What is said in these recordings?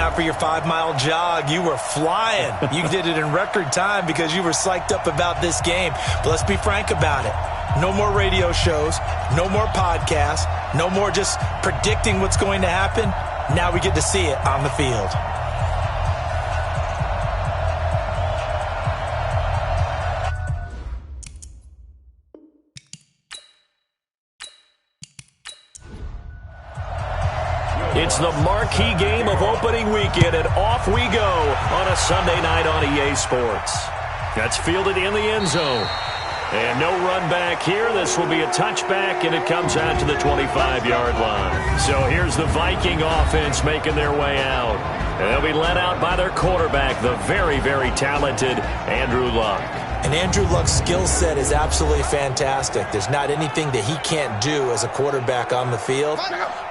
out for your 5-mile jog. You were flying. You did it in record time because you were psyched up about this game. But let's be frank about it. No more radio shows, no more podcasts, no more just predicting what's going to happen. Now we get to see it on the field. It's the marquee game of opening weekend, and off we go on a Sunday night on EA Sports. That's fielded in the end zone. And no run back here. This will be a touchback, and it comes out to the 25-yard line. So here's the Viking offense making their way out. And they'll be led out by their quarterback, the very, very talented Andrew Luck. And Andrew Luck's skill set is absolutely fantastic. There's not anything that he can't do as a quarterback on the field.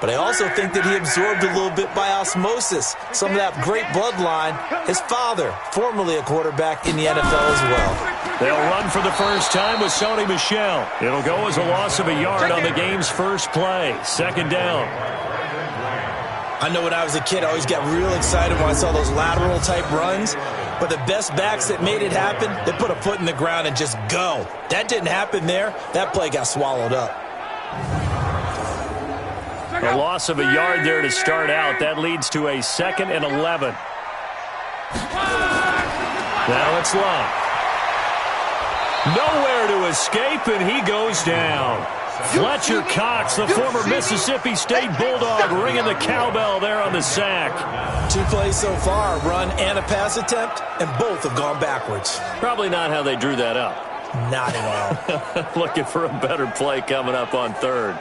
But I also think that he absorbed a little bit by osmosis some of that great bloodline. His father, formerly a quarterback in the NFL as well. They'll run for the first time with Sony Michel. It'll go as a loss of a yard on the game's first play. Second down. I know when I was a kid, I always got real excited when I saw those lateral-type runs. But the best backs that made it happen, they put a foot in the ground and just go. That didn't happen there. That play got swallowed up. A loss of a yard there to start out. That leads to a 2nd and 11. Now it's Luck. Nowhere to escape, and he goes down. Fletcher Cox, the former Mississippi State Bulldog, ringing the cowbell there on the sack. 2 plays so far, a run and a pass attempt, and both have gone backwards. Probably not how they drew that up. Not at all. Looking for a better play coming up on third.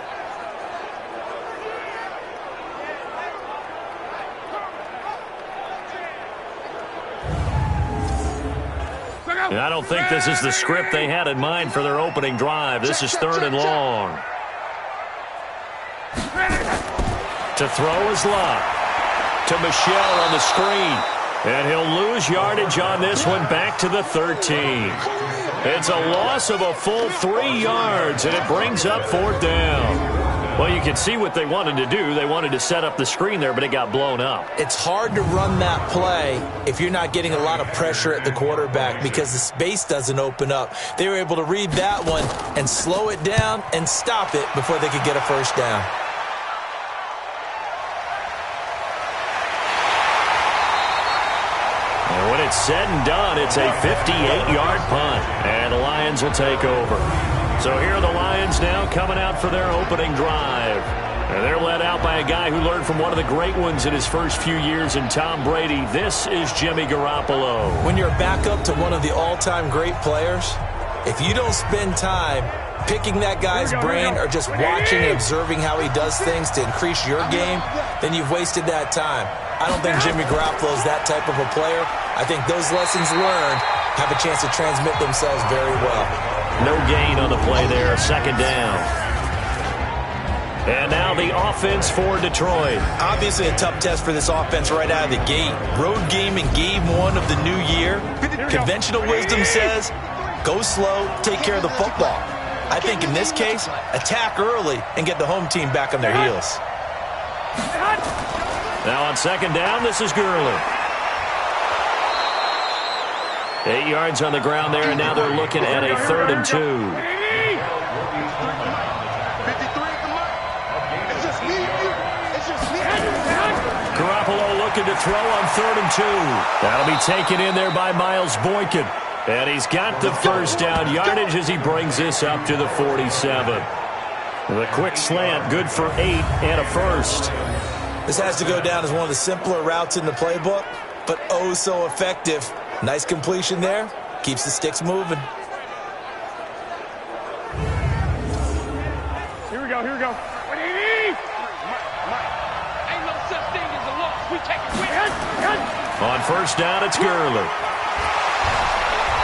And I don't think this is the script they had in mind for their opening drive. This is 3rd and long. To throw is Luck. To Michel on the screen. And he'll lose yardage on this one back to the 13. It's a loss of a full 3 yards, and it brings up 4th down. Well, you can see what they wanted to do. They wanted to set up the screen there, but it got blown up. It's hard to run that play if you're not getting a lot of pressure at the quarterback because the space doesn't open up. They were able to read that one and slow it down and stop it before they could get a first down. And when it's said and done, it's a 58-yard punt, and the Lions will take over. So here are the Lions now coming out for their opening drive. And they're led out by a guy who learned from one of the great ones in his first few years in Tom Brady. This is Jimmy Garoppolo. When you're a backup to one of the all-time great players, if you don't spend time picking that guy's brain or just watching and observing how he does things to increase your game, then you've wasted that time. I don't think Jimmy Garoppolo is that type of a player. I think those lessons learned have a chance to transmit themselves very well. No gain on the play there, 2nd down. And now the offense for Detroit. Obviously a tough test for this offense right out of the gate. Road game in game 1 of the new year. Conventional wisdom says, go slow, take care of the football. I think in this case, attack early and get the home team back on their heels. Now on 2nd down, this is Gurley. 8 yards on the ground there, and now they're looking at a 3rd and 2. Garoppolo looking to throw on 3rd and 2. That'll be taken in there by Miles Boykin. And he's got the first down yardage as he brings this up to the 47. The quick slant, good for 8 and a first. This has to go down as one of the simpler routes in the playbook, but oh so effective. Nice completion there. Keeps the sticks moving. Here we go, here we go. Ain't no such thing as a loss. We take it with. On first down, it's Gurley.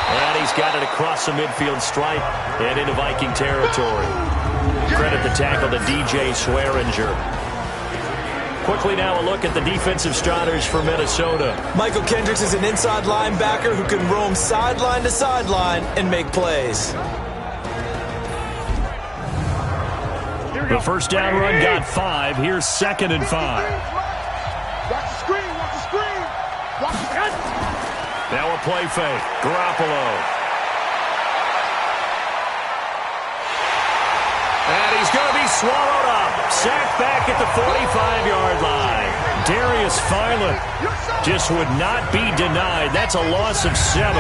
And he's got it across the midfield stripe and into Viking territory. Credit the tackle to DJ Swearinger. Quickly now a look at the defensive starters for Minnesota. Michael Kendricks is an inside linebacker who can roam sideline to sideline and make plays. The first down run got 5. Here's 2nd and 5. Watch the screen, watch the screen. play fake. Garoppolo. And he's going to be swallowed up. Sacked back at the 45-yard line. Darius Philon just would not be denied. That's a loss of 7.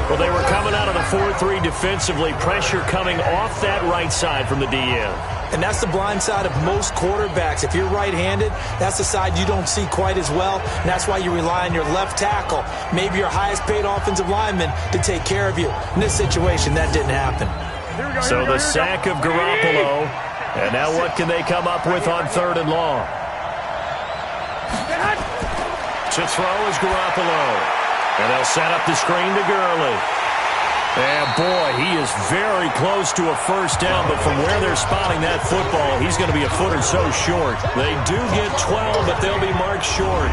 Well, they were coming out of the 4-3 defensively. Pressure coming off that right side from the DN. And that's the blind side of most quarterbacks. If you're right-handed, that's the side you don't see quite as well. And that's why you rely on your left tackle, maybe your highest-paid offensive lineman, to take care of you. In this situation, that didn't happen. So the sack of Garoppolo. And now what can they come up with on 3rd and long? To throw is Garoppolo. And they'll set up the screen to Gurley. And boy, he is very close to a first down, but from where they're spotting that football, he's going to be a foot or so short. They do get 12, but they'll be marked short.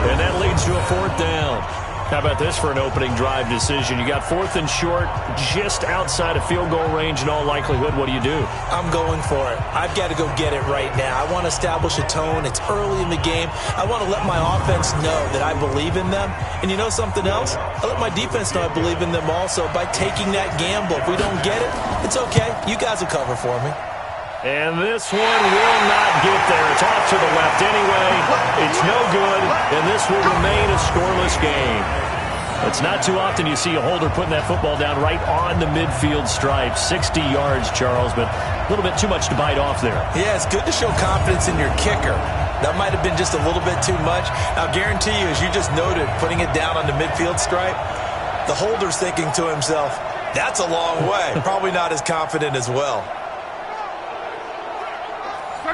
And that leads to a 4th down. How about this for an opening drive decision? You got 4th and short, just outside of field goal range in all likelihood. What do you do? I'm going for it. I've got to go get it right now. I want to establish a tone. It's early in the game. I want to let my offense know that I believe in them. And you know something else? I let my defense know I believe in them also by taking that gamble. If we don't get it, it's okay. You guys will cover for me. And this one will not get there. It's off to the left anyway. It's no good, and this will remain a scoreless game. It's not too often you see a holder putting that football down right on the midfield stripe. 60 yards, Charles, but a little bit too much to bite off there. Yeah, it's good to show confidence in your kicker. That might have been just a little bit too much. I'll guarantee you, as you just noted, putting it down on the midfield stripe, the holder's thinking to himself, that's a long way. Probably not as confident as well.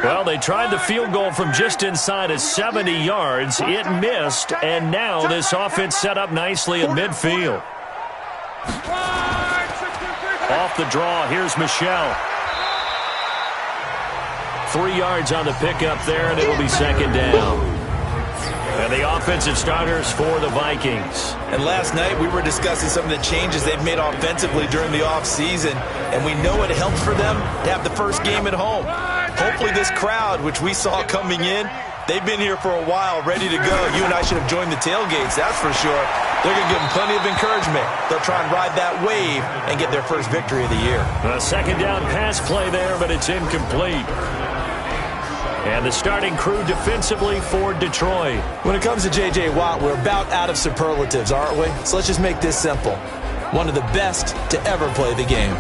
Well, they tried the field goal from just inside of 70 yards. It missed, and now this offense set up nicely at midfield. Off the draw, here's Michel. 3 yards on the pickup there, and it'll be 2nd down. And the offensive starters for the Vikings. And last night we were discussing some of the changes they've made offensively during the offseason, and we know it helped for them to have the first game at home. Hopefully this crowd, which we saw coming in, they've been here for a while, ready to go. You and I should have joined the tailgates, that's for sure. They're going to give them plenty of encouragement. They'll try and ride that wave and get their first victory of the year. A 2nd down pass play there, but it's incomplete. And the starting crew defensively for Detroit. When it comes to J.J. Watt, we're about out of superlatives, aren't we? So let's just make this simple. One of the best to ever play the game.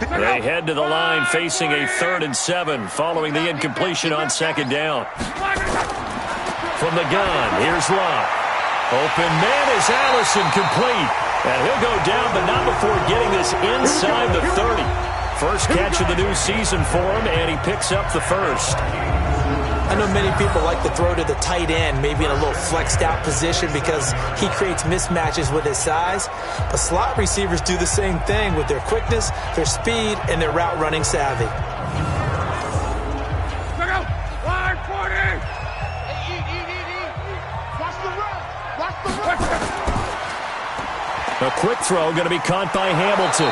They head to the line facing a 3rd and 7 following the incompletion on 2nd down. From the gun, here's Love. Open man is Allison, complete. And he'll go down, but not before getting this inside the 30. First catch of the new season for him, and he picks up the first. I know many people like to throw to the tight end, maybe in a little flexed out position because he creates mismatches with his size. But slot receivers do the same thing with their quickness, their speed, and their route running savvy. A quick throw going to be caught by Hamilton.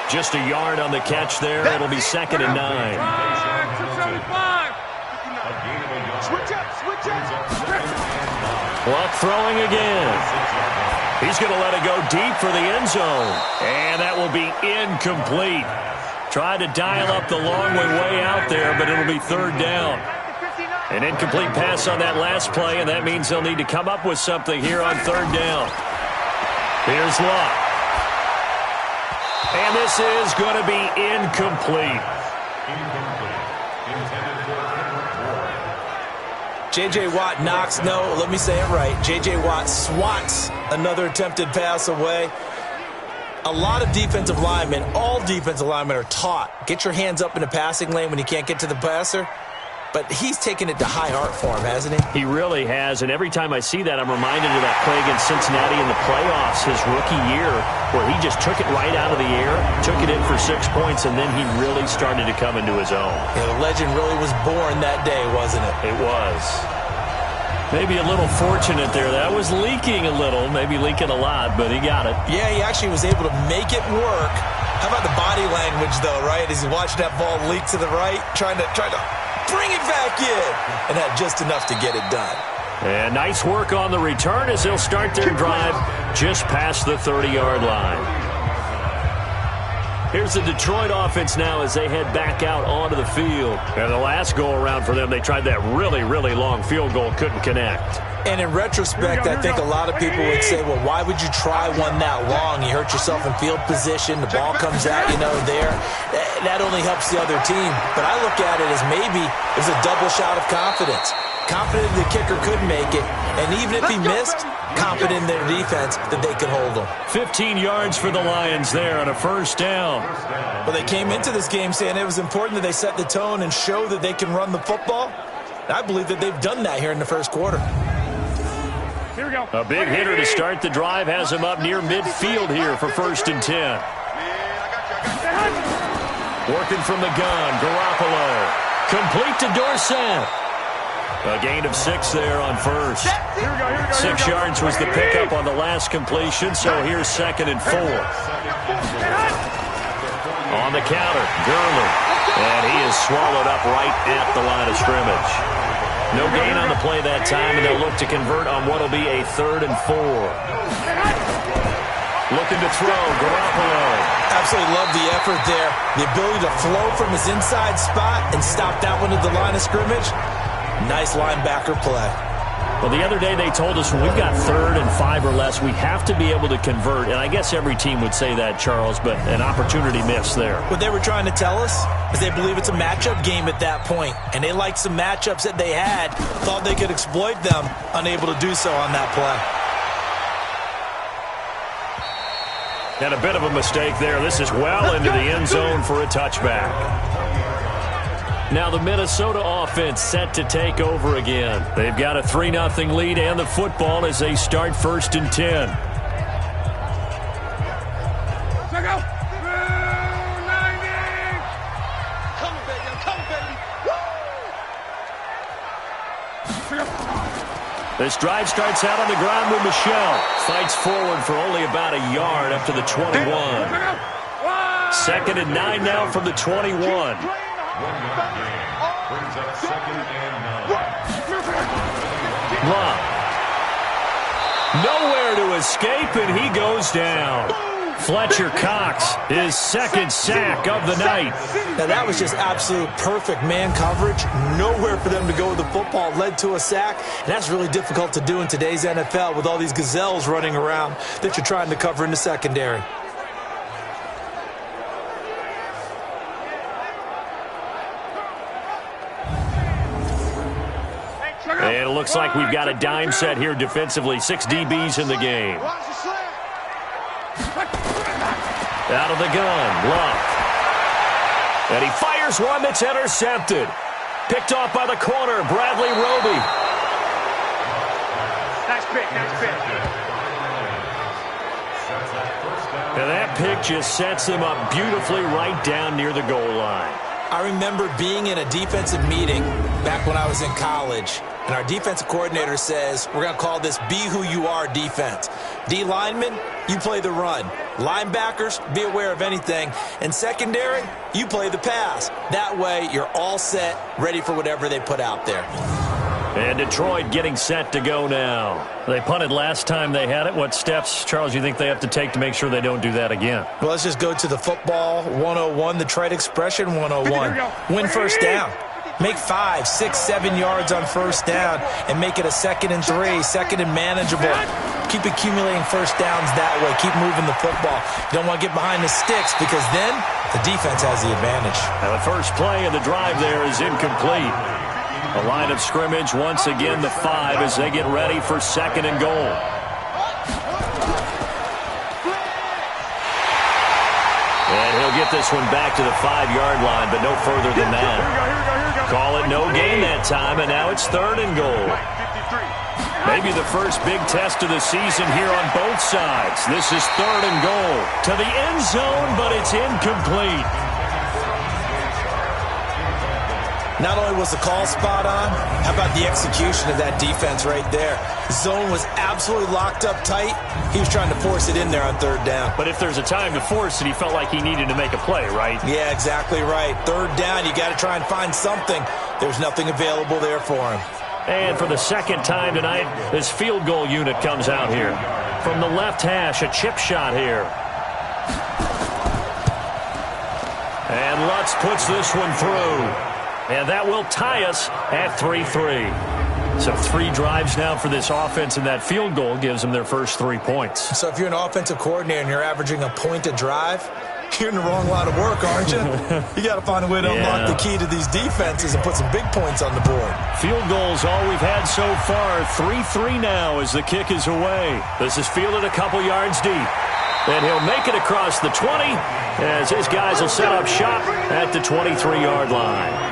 Just a yard on the catch there. It'll be 2nd and 9. Clock throwing again. He's going to let it go deep for the end zone. And that will be incomplete. Tried to dial up the long way out there, but it'll be 3rd down. An incomplete pass on that last play, and that means they'll need to come up with something here on 3rd down. Here's Luck. And this is going to be incomplete. J.J. Watt knocks, no, let me say it right. J.J. Watt swats another attempted pass away. A lot of defensive linemen, all defensive linemen are taught, get your hands up in the passing lane when you can't get to the passer. But he's taken it to high art for him, hasn't he? He really has, and every time I see that, I'm reminded of that play against Cincinnati in the playoffs his rookie year, where he just took it right out of the air, took it in for 6 points, and then he really started to come into his own. Yeah, the legend really was born that day, wasn't it? It was. Maybe a little fortunate there. That was leaking a little, maybe leaking a lot, but he got it. Yeah, he actually was able to make it work. How about the body language, though, right? As he watched that ball leak to the right, trying to bring it back in, and had just enough to get it done. And nice work on the return as they'll start their drive just past the 30-yard line. Here's the Detroit offense now as they head back out onto the field. And the last go-around for them, they tried that really, really long field goal, couldn't connect. And in retrospect, I think a lot of people would say, well, why would you try one that long? You hurt yourself in field position. The ball comes out, there. That only helps the other team. But I look at it as maybe it was a double shot of confidence. Confident the kicker could make it. And even if he missed, confident in their defense that they could hold him. 15 yards for the Lions there on a first down. Well, they came into this game saying it was important that they set the tone and show that they can run the football. And I believe that they've done that here in the first quarter. Here we go. A big hitter to start the drive has him up near midfield here for 1st and 10. Working from the gun, Garoppolo. Complete to Dorsett. A gain of 6 there on first. 6 yards was the pickup on the last completion, so here's 2nd and 4. On the counter, Gurley. And he is swallowed up right at the line of scrimmage. No gain on the play that time, and they'll look to convert on what will be a 3rd and 4. Looking to throw, Garoppolo. Absolutely love the effort there. The ability to flow from his inside spot and stop that one at the line of scrimmage. Nice linebacker play. Well, the other day they told us when we've got 3rd and 5 or less, we have to be able to convert. And I guess every team would say that, Charles, but an opportunity missed there. What they were trying to tell us is they believe it's a matchup game at that point. And they liked some matchups that they had, thought they could exploit them, unable to do so on that play. And a bit of a mistake there. This is well into the end zone for a touchback. Now the Minnesota offense set to take over again. They've got a 3-0 lead and the football as they start 1st and 10. This drive starts out on the ground with Michel. Fights forward for only about a yard up to the 21. 2nd and 9 now from the 21. Brings up 2nd and 9. Blunt. Nowhere to escape, and he goes down. Fletcher Cox, his 2nd sack of the night. Now that was just absolute perfect man coverage. Nowhere for them to go with the football. Led to a sack, and that's really difficult to do in today's NFL with all these gazelles running around that you're trying to cover in the secondary. And it looks like we've got a dime set here defensively. 6 DBs in the game. Out of the gun, Luck. And he fires one that's intercepted. Picked off by the corner, Bradley Roby. Nice pick, nice pick. And that pick just sets them up beautifully right down near the goal line. I remember being in a defensive meeting back when I was in college, and our defensive coordinator says, we're going to call this Be Who You Are defense. D linemen, you play the run. Linebackers, be aware of anything. And secondary, you play the pass. That way, you're all set, ready for whatever they put out there. And Detroit getting set to go now. They punted last time they had it. What steps, Charles, you think they have to take to make sure they don't do that again? Well, let's just go to the football 101, the trade expression 101. Win first down. Make 5, 6, 7 yards on first down and make it a 2nd and 3, 2nd and manageable. Keep accumulating first downs that way. Keep moving the football. You don't want to get behind the sticks because then the defense has the advantage. Now the first play of the drive there is incomplete. A line of scrimmage once again the 5 as they get ready for 2nd and goal. And he'll get this one back to the 5-yard line, but no further than that. Call it no gain that time, and now it's 3rd and goal. Maybe the first big test of the season here on both sides. This is 3rd and goal. To the end zone, but it's incomplete. Not only was the call spot on, how about the execution of that defense right there? Zone was absolutely locked up tight. He was trying to force it in there on 3rd down. But if there's a time to force it, he felt like he needed to make a play, right? Yeah, exactly right. 3rd down, you got to try and find something. There's nothing available there for him. And for the second time tonight, this field goal unit comes out here. From the left hash, a chip shot here. And Lutz puts this one through. And that will tie us at 3-3. So 3 drives now for this offense, and that field goal gives them their first 3 points. So if you're an offensive coordinator and you're averaging a point a drive, you're in the wrong line of work, aren't you? You got to find a way to unlock the key to these defenses and put some big points on the board. Field goals all we've had so far. 3-3 now as the kick is away. This is fielded a couple yards deep. And he'll make it across the 20 as his guys will set up shop at the 23-yard line.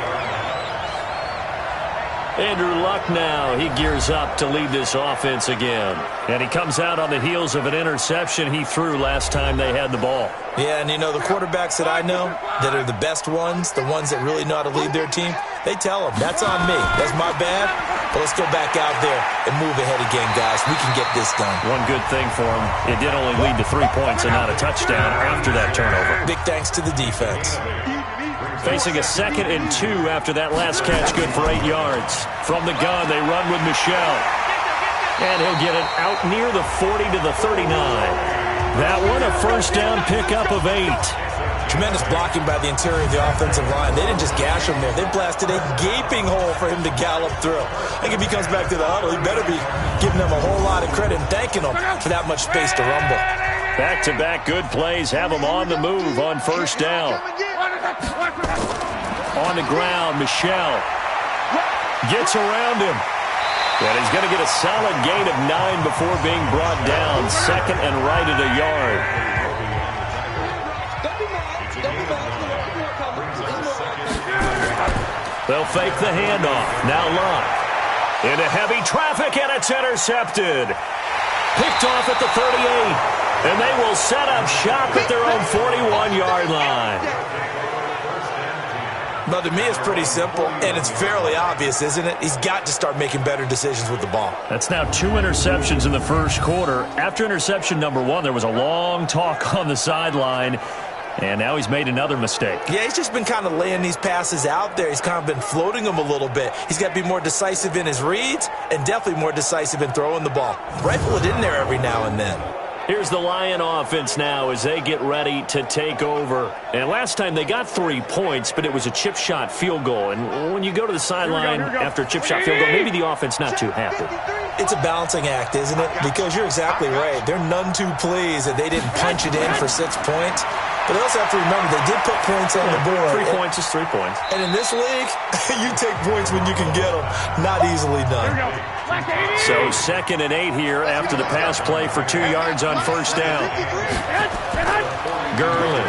Andrew Luck now, he gears up to lead this offense again. And he comes out on the heels of an interception he threw last time they had the ball. Yeah, and you know, the quarterbacks that I know that are the best ones, the ones that really know how to lead their team, they tell them, that's on me. That's my bad. But let's go back out there and move ahead again, guys. We can get this done. One good thing for him, it did only lead to 3 points and not a touchdown after that turnover. Big thanks to the defense. Facing a 2nd and 2 after that last catch, good for 8 yards. From the gun, they run with Michel. And he'll get it out near the 40 to the 39. That one, a first down pickup of 8. Tremendous blocking by the interior of the offensive line. They didn't just gash him there. They blasted a gaping hole for him to gallop through. I think if he comes back to the huddle, he better be giving them a whole lot of credit and thanking them for that much space to rumble. Back-to-back good plays have him on the move on first down. On the ground, Michel gets around him. And he's going to get a solid gain of 9 before being brought down. 2nd and right at a yard. They'll fake the handoff. Now Luck. Into heavy traffic, and it's intercepted. Picked off at the 38. And they will set up shop at their own 41-yard line. Well, to me, it's pretty simple, and it's fairly obvious, isn't it? He's got to start making better decisions with the ball. That's now 2 interceptions in the first quarter. After interception number 1, there was a long talk on the sideline, and now he's made another mistake. Yeah, he's just been kind of laying these passes out there. He's kind of been floating them a little bit. He's got to be more decisive in his reads and definitely more decisive in throwing the ball. Rifle it in there every now and then. Here's the Lion offense now as they get ready to take over. And last time they got 3 points, but it was a chip shot field goal. And when you go to the sideline after a chip shot field goal, maybe the offense not too happy. It's a balancing act, isn't it? Because you're exactly right. They're none too pleased that they didn't punch it in for 6 points. But they also have to remember they did put points on the board. 3 points is 3 points. And in this league, you take points when you can get them. Not easily done. So 2nd and 8 here after the pass play for 2 yards on first down. Gurley.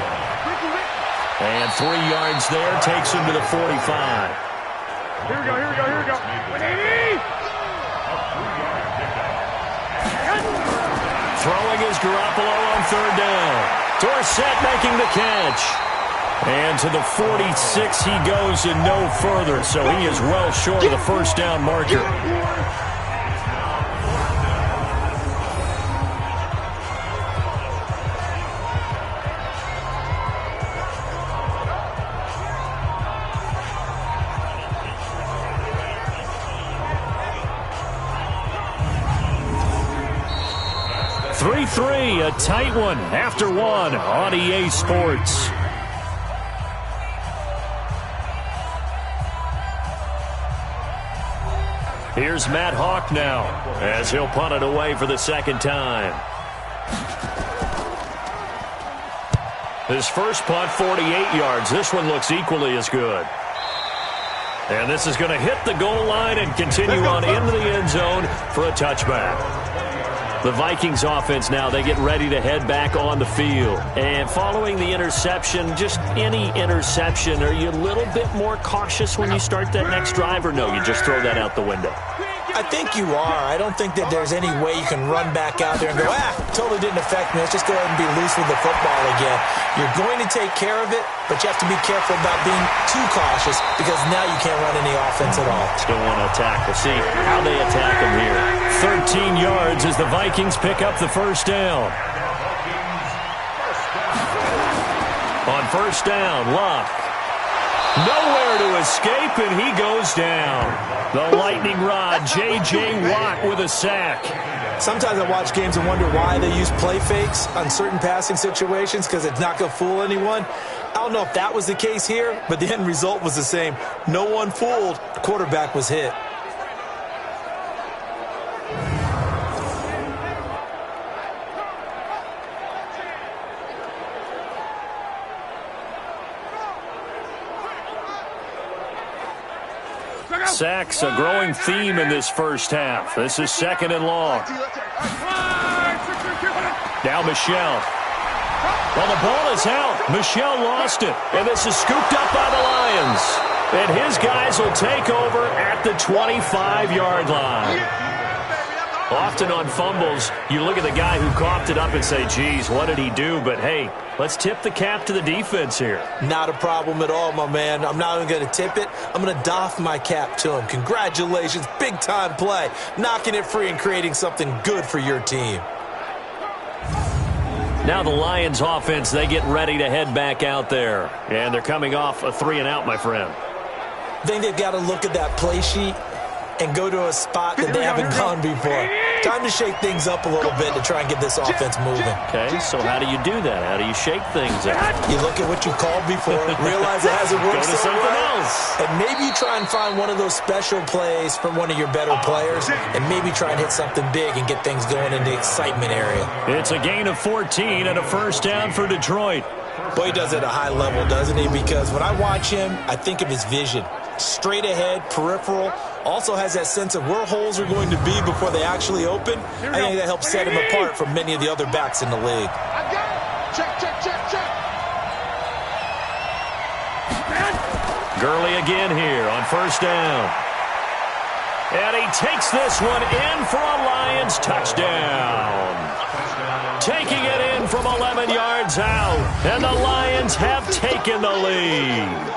And 3 yards there takes him to the 45. Here we go. 180! Throwing is Garoppolo on 3rd down. Dorsett making the catch. And to the 46 he goes and no further. So he is well short of the first down marker. A tight one after 1 on EA Sports. Here's Matt Hawk now as he'll punt it away for the 2nd time. His first punt, 48 yards. This one looks equally as good. And this is going to hit the goal line and continue on into the end zone for a touchback. The Vikings offense now, they get ready to head back on the field. And following the interception, just any interception, are you a little bit more cautious when you start that next drive, or no, you just throw that out the window? I think you are. I don't think that there's any way you can run back out there and go, totally didn't affect me. Let's just go ahead and be loose with the football again. You're going to take care of it, but you have to be careful about being too cautious because now you can't run any offense at all. Still want to attack. We'll see how they attack him here. 13 yards as the Vikings pick up the first down. On first down, Luck. Nowhere to escape, and he goes down. The lightning rod, J.J. Watt with a sack. Sometimes I watch games and wonder why they use play fakes on certain passing situations because it's not going to fool anyone. I don't know if that was the case here, but the end result was the same. No one fooled. The quarterback was hit. Sacks, a growing theme in this first half. This is 2nd and long. Now Michel. Well, the ball is out. Michel lost it. And this is scooped up by the Lions. And his guys will take over at the 25-yard line. Often on fumbles, you look at the guy who coughed it up and say, geez, what did he do? But, hey, let's tip the cap to the defense here. Not a problem at all, my man. I'm not even going to tip it. I'm going to doff my cap to him. Congratulations. Big-time play. Knocking it free and creating something good for your team. Now the Lions offense, they get ready to head back out there. And they're coming off a 3-and-out, my friend. I think they've got to look at that play sheet and go to a spot that they haven't gone before. Time to shake things up a little bit to try and get this offense moving. Okay, so how do you do that? How do you shake things up? You look at what you called before, realize it hasn't worked Go to so something well, else. and maybe you try and find one of those special plays from one of your better players, and maybe try and hit something big and get things going in the excitement area. It's a gain of 14 and a first down for Detroit. Boy, he does it at a high level, doesn't he? Because when I watch him, I think of his vision. Straight ahead, peripheral, also has that sense of where holes are going to be before they actually open. I think that helps set him apart from many of the other backs in the league. Gurley again here on first down. And he takes this one in for a Lions touchdown. Taking it in from 11 yards out. And the Lions have taken the lead.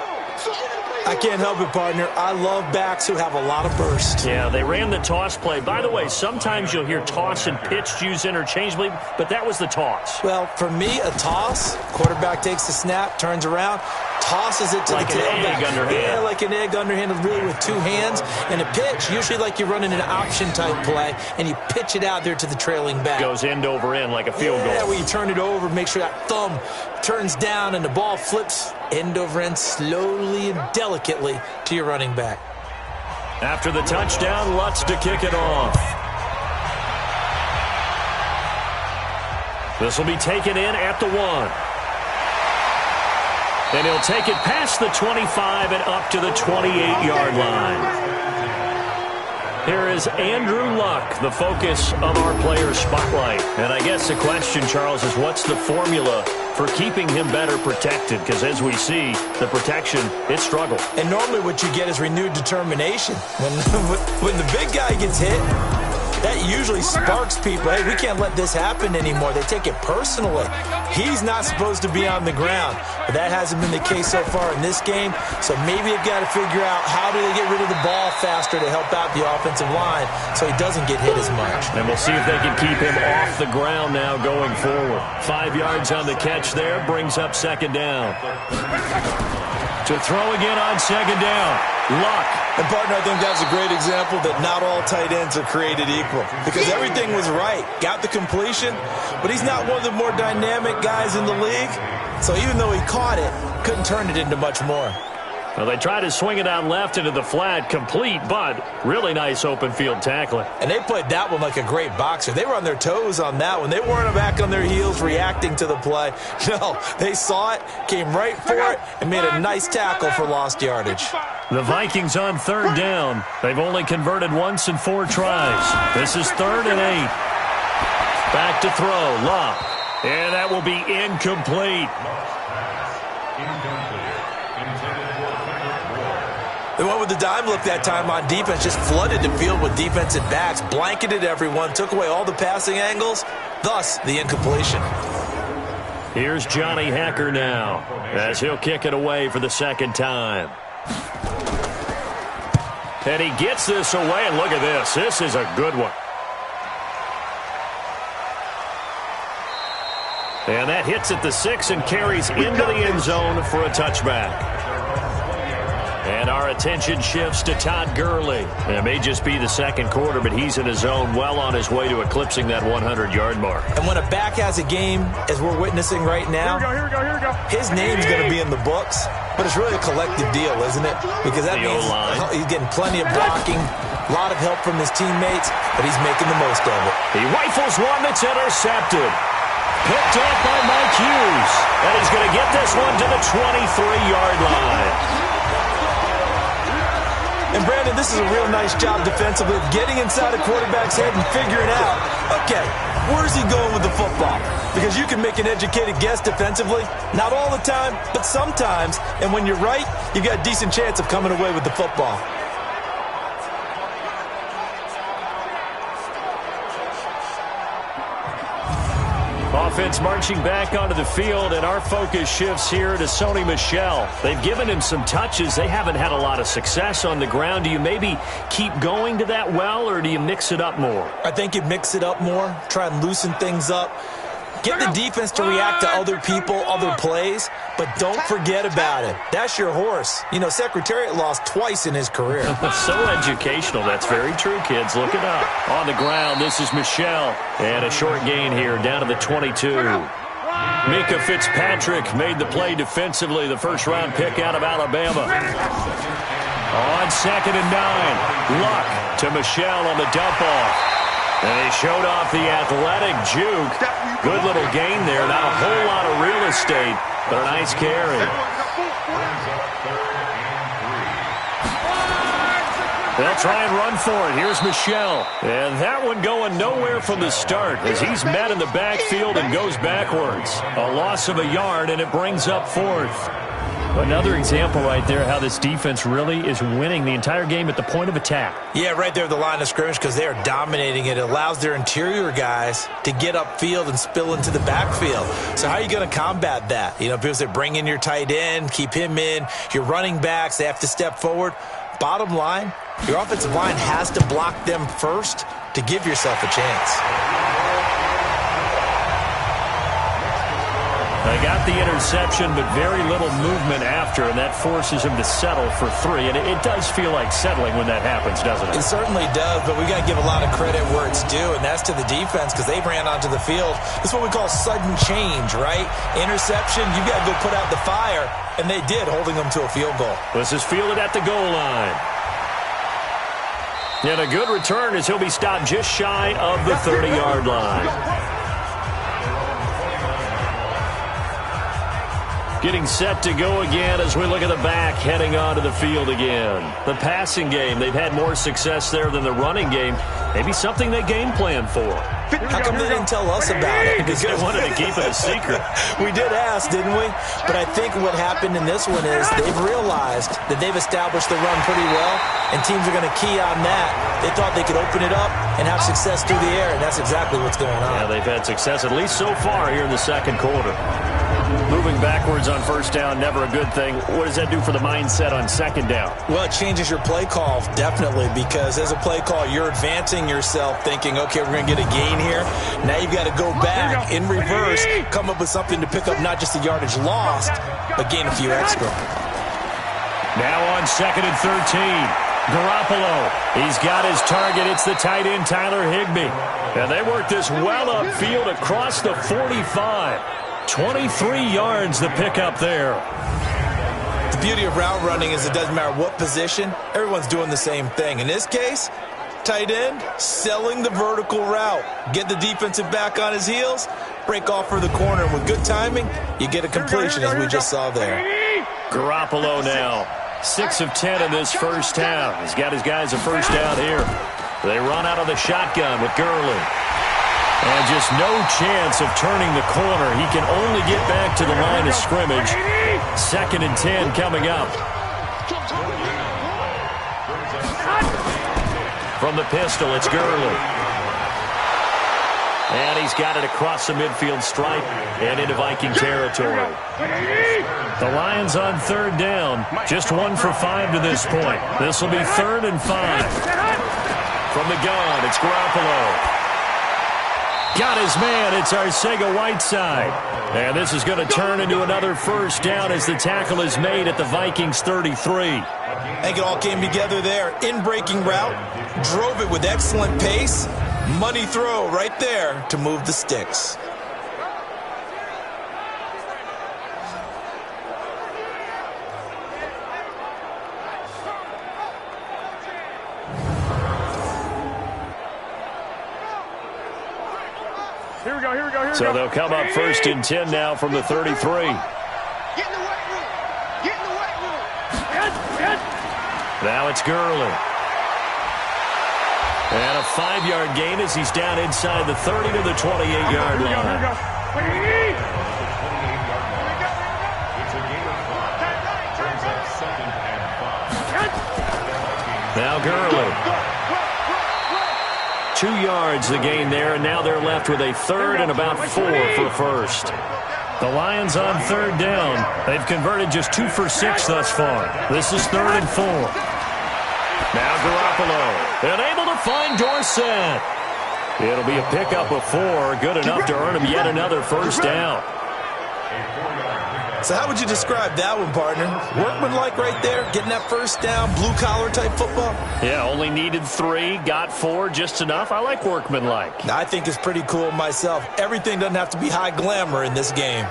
I can't help it, partner. I love backs who have a lot of burst. Yeah, they ran the toss play. By the way, sometimes you'll hear toss and pitch used interchangeably, but that was the toss. Well, for me, a toss, quarterback takes the snap, turns around, tosses it to like the tailback. Egg underhand. Yeah, like an egg underhanded, really with two hands. And a pitch, usually like you're running an option-type play, and you pitch it out there to the trailing back. Goes end over end like a field goal. Yeah, where you turn it over, make sure that thumb turns down, and the ball flips end over end slowly and delicately to your running back. After the touchdown, Lutz to kick it off. This will be taken in at the 1. And he'll take it past the 25 and up to the 28-yard line. Here is Andrew Luck, the focus of our player spotlight. And I guess the question, Charles, is what's the formula for keeping him better protected? Because as we see, the protection, it struggled. And normally what you get is renewed determination. When the big guy gets hit, that usually sparks people. Hey, we can't let this happen anymore. They take it personally. He's not supposed to be on the ground. But that hasn't been the case so far in this game. So maybe they've got to figure out how do they get rid of the ball faster to help out the offensive line so he doesn't get hit as much. And we'll see if they can keep him off the ground now going forward. 5 yards on the catch there brings up second down. To throw again on second down. Luck. And, partner, I think that's a great example that not all tight ends are created equal. Because everything was right. Got the completion, but he's not one of the more dynamic guys in the league. So even though he caught it, couldn't turn it into much more. Well, they tried to swing it out left into the flat, complete, but really nice open field tackling. And they played that one like a great boxer. They were on their toes on that one. They weren't back on their heels reacting to the play. No, they saw it, came right for it, and made a nice tackle for lost yardage. The Vikings on third down. They've only converted once in 4 tries. This is 3rd and 8. Back to throw, Luck. And that will be incomplete. They went with the dime look that time on defense, just flooded the field with defensive backs, blanketed everyone, took away all the passing angles, thus the incompletion. Here's Johnny Hacker now as he'll kick it away for the second time. And he gets this away, and look at this. This is a good one. And that hits at the 6 and carries into the end zone for a touchback. And our attention shifts to Todd Gurley. It may just be the second quarter, but he's in his zone, well on his way to eclipsing that 100-yard mark. And when a back has a game, as we're witnessing right now, Here we go. his name's going to be in the books, but it's really a collective deal, isn't it? Because that means he's getting plenty of blocking, a lot of help from his teammates, but he's making the most of it. He rifles one that's intercepted. Picked off by Mike Hughes. And he's going to get this one to the 23-yard line. And, Brandon, this is a real nice job defensively of getting inside a quarterback's head and figuring out, okay, where's he going with the football? Because you can make an educated guess defensively. Not all the time, but sometimes. And when you're right, you've got a decent chance of coming away with the football. Offense marching back onto the field, and our focus shifts here to Sony Michel. They've given him some touches. They haven't had a lot of success on the ground. Do you maybe keep going to that well, or do you mix it up more? I think you mix it up more, try and loosen things up. Get the defense to react to other people, other plays, but don't forget about it. That's your horse. You know, Secretariat lost twice in his career. So educational. That's very true, kids. Look it up. On the ground, this is Michel. And a short gain here down to the 22. Mika Fitzpatrick made the play defensively, the first-round pick out of Alabama. On 2nd and 9, Luck to Michel on the dump-off. And he showed off the athletic juke. Good little gain there. Not a whole lot of real estate, but a nice carry. They'll try and run for it. Here's Michel. And that one going nowhere from the start as he's met in the backfield and goes backwards. A loss of a yard, and it brings up 4th. Another example right there how this defense really is winning the entire game at the point of attack. Yeah, right there at the line of scrimmage because they are dominating it. It allows their interior guys to get upfield and spill into the backfield. So how are you going to combat that? You know, because they bring in your tight end, keep him in. Your running backs, they have to step forward. Bottom line, your offensive line has to block them first to give yourself a chance. They got the interception, but very little movement after, and that forces him to settle for 3. And it does feel like settling when that happens, doesn't it? It certainly does, but we got to give a lot of credit where it's due, and that's to the defense because they ran onto the field. This is what we call sudden change, right? Interception, you got to go put out the fire, and they did, holding them to a field goal. This is fielded at the goal line. And a good return as he'll be stopped just shy of the 30-yard line. Getting set to go again as we look at the back heading onto the field again. The passing game, they've had more success there than the running game. Maybe something they game plan for. How come they didn't tell us about it? Because they wanted to keep it a secret. We did ask, didn't we? But I think what happened in this one is they've realized that they've established the run pretty well, and teams are going to key on that. They thought they could open it up and have success through the air, and that's exactly what's going on. Yeah, they've had success at least so far here in the second quarter. Moving backwards on first down, never a good thing. What does that do for the mindset on second down? Well, it changes your play call, definitely, because as a play call, you're advancing yourself thinking, okay, we're going to get a gain here. Now you've got to go back in reverse, come up with something to pick up not just the yardage lost, but gain a few extra. Now on 2nd and 13. Garoppolo, he's got his target. It's the tight end, Tyler Higbee. And they work this well upfield across the 45. 23 yards the pickup there. The beauty of route running is it doesn't matter what position. Everyone's doing the same thing. In this case, tight end, selling the vertical route. Get the defensive back on his heels, break off for the corner. And with good timing, you get a completion as we just saw there. Garoppolo now. 6 of 10 in this first half. He's got his guys a first down here. They run out of the shotgun with Gurley. And just no chance of turning the corner. He can only get back to the line of scrimmage. 2nd and 10 coming up. From the pistol, it's Gurley. And he's got it across the midfield stripe and into Viking territory. The Lions on 3rd down. Just 1 for 5 to this point. This will be 3rd and 5. From the gun, it's Garoppolo. Got his man. It's Arcega-Whiteside. And this is going to turn into another first down as the tackle is made at the Vikings 33. I think it all came together there. In-breaking route, drove it with excellent pace. Money throw right there to move the sticks. Here we go. So they'll come up 1st and 10 now from the 33. Get in the weight room. Get in the weight room. Now it's Gurley. And a 5-yard gain as he's down inside the 30 to the 28-yard line. Now Gurley. 2 yards the gain there, and now they're left with a 3rd and about 4 for first. The Lions on 3rd down. They've converted just 2 for 6 thus far. This is 3rd and 4. Now Garoppolo, and able to find Dorsett. It'll be a pickup of 4, good enough to earn him yet another first down. So how would you describe that one, partner? Workmanlike right there, getting that first down, blue-collar type football? Yeah, only needed 3, got 4, just enough. I like workmanlike. I think it's pretty cool myself. Everything doesn't have to be high glamour in this game.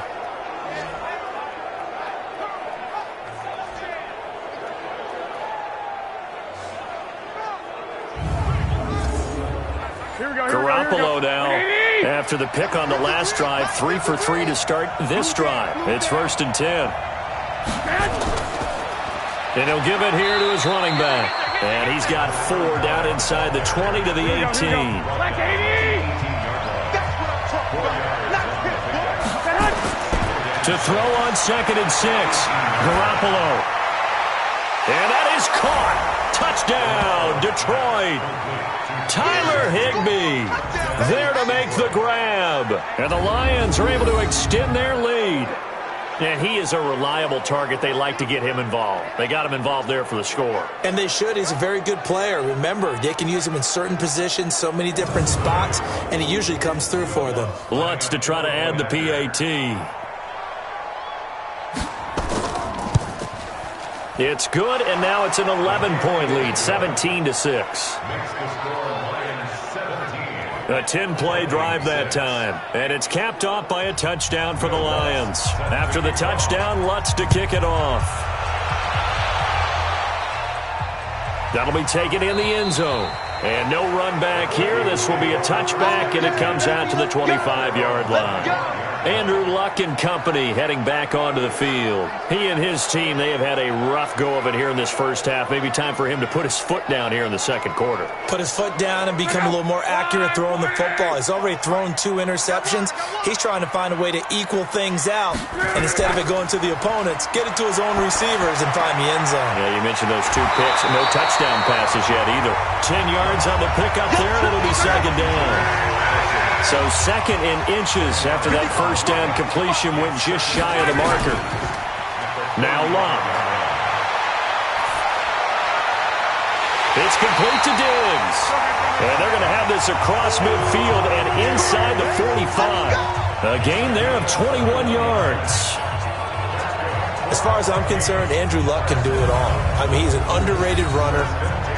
Garoppolo now, after the pick on the last drive, 3 for 3 to start this drive. It's 1st and 10. And he'll give it here to his running back. And he's got 4 down inside the 20 to the 18. To throw on 2nd and 6. Garoppolo. And that is caught. Touchdown, Detroit. Tyler Higbee there to make the grab. And the Lions are able to extend their lead. And he is a reliable target. They like to get him involved. They got him involved there for the score. And they should. He's a very good player. Remember, they can use him in certain positions, so many different spots, and he usually comes through for them. Lutz to try to add the PAT. It's good, and now it's an 11-point lead, 17-6. A 10-play drive that time, and it's capped off by a touchdown for the Lions. After the touchdown, Lutz to kick it off. That'll be taken in the end zone. And no run back here. This will be a touchback, and it comes out to the 25-yard line. Andrew Luck and company heading back onto the field. He and his team, they have had a rough go of it here in this first half. Maybe time for him to put his foot down here in the second quarter. Put his foot down and become a little more accurate throwing the football. He's already thrown 2 interceptions. He's trying to find a way to equal things out. And instead of it going to the opponents, get it to his own receivers and find the end zone. Yeah, you mentioned those 2 picks. No touchdown passes yet either. 10 yards on the pickup there, and it'll be 2nd down. So 2nd in inches after that first down completion went just shy of the marker. Now Luck. It's complete to Diggs. And they're going to have this across midfield and inside the 45. A gain there of 21 yards. As far as I'm concerned, Andrew Luck can do it all. I mean, he's an underrated runner,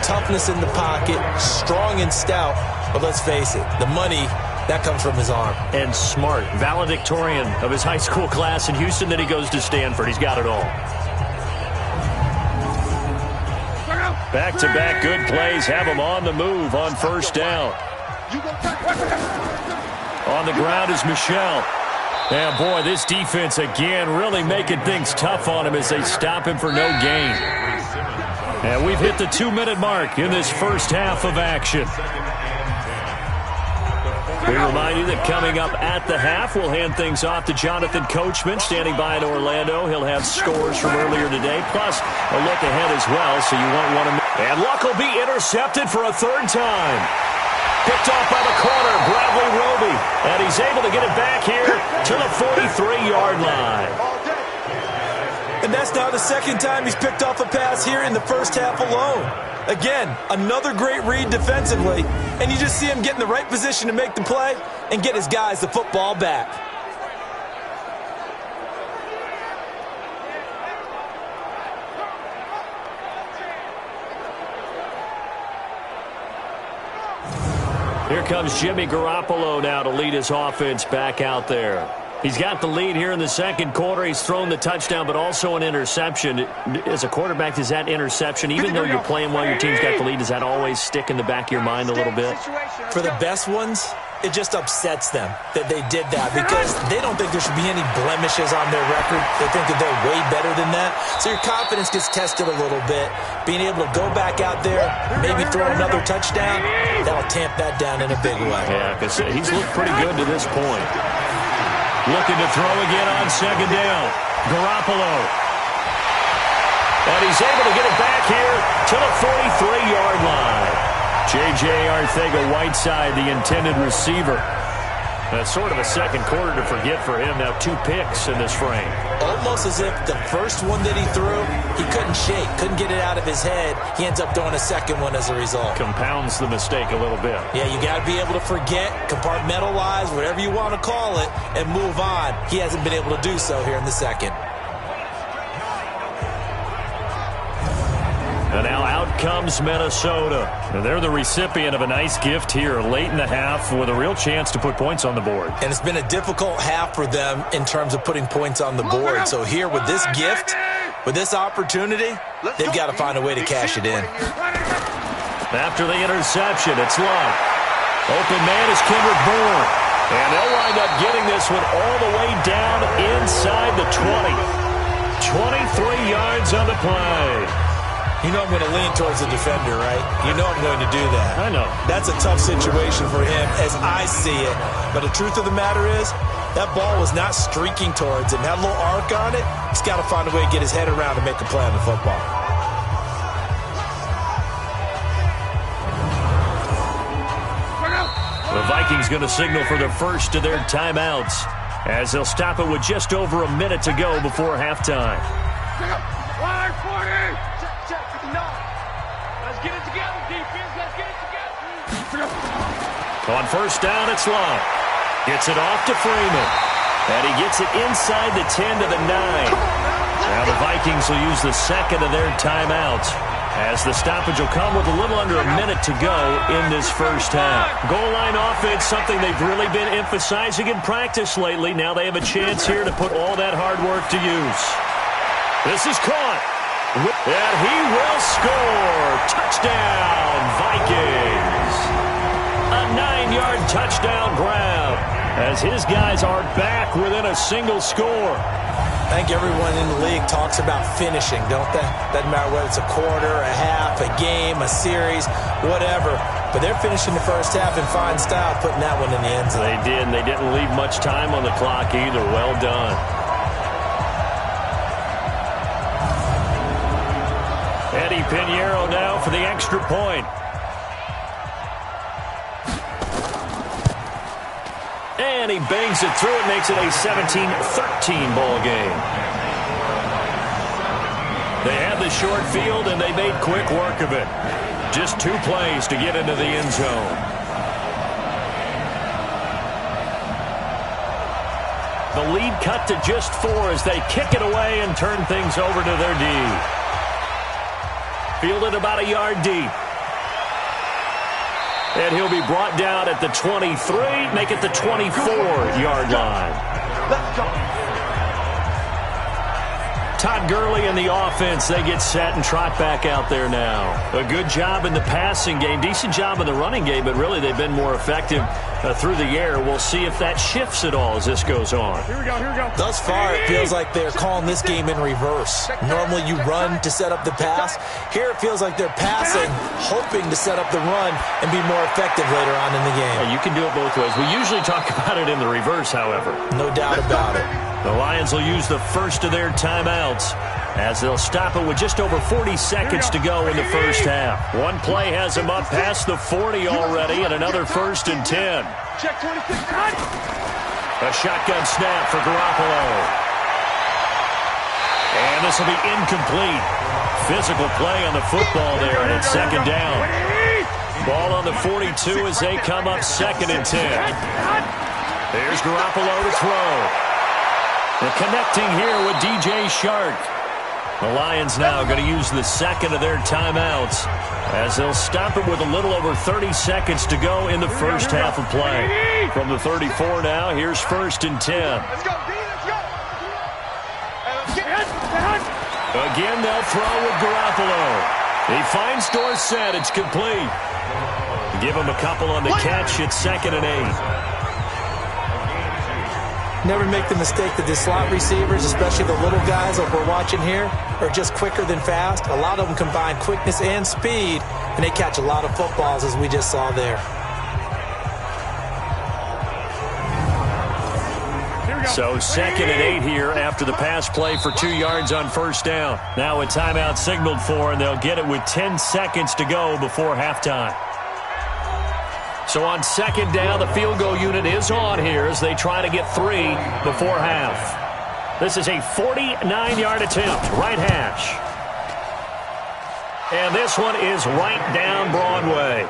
toughness in the pocket, strong and stout. But let's face it, the money, that comes from his arm. And smart, valedictorian of his high school class in Houston. Then he goes to Stanford. He's got it all. Back-to-back good plays have him on the move on first down. On the ground is Michel. And, boy, this defense, again, really making things tough on him as they stop him for no gain. And we've hit the 2-minute mark in this first half of action. We remind you that coming up at the half, we'll hand things off to Jonathan Coachman, standing by in Orlando. He'll have scores from earlier today, plus a look ahead as well, so you won't want to miss. And Luck will be intercepted for a 3rd time. Picked off by the corner, Bradley Roby. And he's able to get it back here to the 43-yard line. And And that's now the second time he's picked off a pass here in the first half alone. Again, another great read defensively, and you just see him get in the right position to make the play and get his guys the football back. Here comes Jimmy Garoppolo now to lead his offense back out there. He's got the lead here in the second quarter. He's thrown the touchdown, but also an interception. As a quarterback, does that interception, even though you're playing well, your team's got the lead, does that always stick in the back of your mind a little bit? For the best ones, it just upsets them that they did that because they don't think there should be any blemishes on their record. They think that they're way better than that. So your confidence gets tested a little bit. Being able to go back out there, maybe throw another touchdown, that'll tamp that down in a big way. Yeah, because he's looked pretty good to this point. Looking to throw again on second down. Garoppolo. And he's able to get it back here to the 43-yard line. J.J. Arcega-Whiteside, the intended receiver. That's sort of a second quarter to forget for him. Now 2 picks in this frame. Almost as if the first one that he threw, he couldn't shake, couldn't get it out of his head. He ends up throwing a second one as a result. Compounds the mistake a little bit. Yeah, you got to be able to forget, compartmentalize, whatever you want to call it, and move on. He hasn't been able to do so here in the second. And now out comes Minnesota. And they're the recipient of a nice gift here late in the half with a real chance to put points on the board. And it's been a difficult half for them in terms of putting points on the board. So here with this gift, with this opportunity, they've got to find a way to cash it in. After the interception, it's Love. Open man is Kendrick Bourne. And they'll wind up getting this one all the way down inside the 20. 23 yards on the play. You know I'm going to lean towards the defender, right? You know I'm going to do that. I know. That's a tough situation for him as I see it. But the truth of the matter is, that ball was not streaking towards him. That little arc on it, he's got to find a way to get his head around and make a play on the football. The Vikings going to signal for the first of their timeouts as they'll stop it with just over a minute to go before halftime. On first down, it's Love. Gets it off to Freeman. And he gets it inside the 10 to the 9. Now the Vikings will use the second of their timeouts as the stoppage will come with a little under a minute to go in this first half. Goal line offense, something they've really been emphasizing in practice lately. Now they have a chance here to put all that hard work to use. This is caught. And he will score. Touchdown, Vikings. A 9-yard touchdown grab as his guys are back within a single score. I think everyone in the league talks about finishing, don't they? Doesn't matter whether it's a quarter, a half, a game, a series, whatever. But they're finishing the first half in fine style, putting that one in the end zone. They did, and they didn't leave much time on the clock either. Well done. Eddie Pinheiro now for the extra point. And he bangs it through and makes it a 17-13 ball game. They had the short field, and they made quick work of it. Just 2 plays to get into the end zone. The lead cut to just 4 as they kick it away and turn things over to their D. Fielded about a yard deep. And he'll be brought down at the 23, make it the 24-yard line. Let's go. Todd Gurley and the offense, they get set and trot back out there now. A good job in the passing game, decent job in the running game, but really they've been more effective through the air. We'll see if that shifts at all as this goes on. Here we go, here we go. Thus far, it feels like they're calling this game in reverse. Normally you run to set up the pass. Here it feels like they're passing, hoping to set up the run and be more effective later on in the game. Yeah, you can do it both ways. We usually talk about it in the reverse, however. No doubt about it. The Lions will use the first of their timeouts as they'll stop it with just over 40 seconds to go in the first half. One play has them up past the 40 already, and another 1st and 10. Check 26. A shotgun snap for Garoppolo. And this will be incomplete. Physical play on the football there, and it's second down. Ball on the 42 as they come up 2nd and 10. There's Garoppolo to throw. They're connecting here with DJ Shark. The Lions now going to use the second of their timeouts as they'll stop it with a little over 30 seconds to go in the first half of play. From the 34 now, here's 1st and 10. Let's go, D, let's go. Again, they'll throw with Garoppolo. He finds Dorsett. It's complete. Give him a couple on the catch. It's 2nd and 8. Never make the mistake that the slot receivers, especially the little guys like we're watching here, are just quicker than fast. A lot of them combine quickness and speed, and they catch a lot of footballs, as we just saw there. So 2nd and 8 here after the pass play for 2 yards on 1st down. Now a timeout signaled for, and they'll get it with 10 seconds to go before halftime. So on 2nd down, the field goal unit is on here as they try to get 3 before half. This is a 49-yard attempt, right hash. And this one is right down Broadway.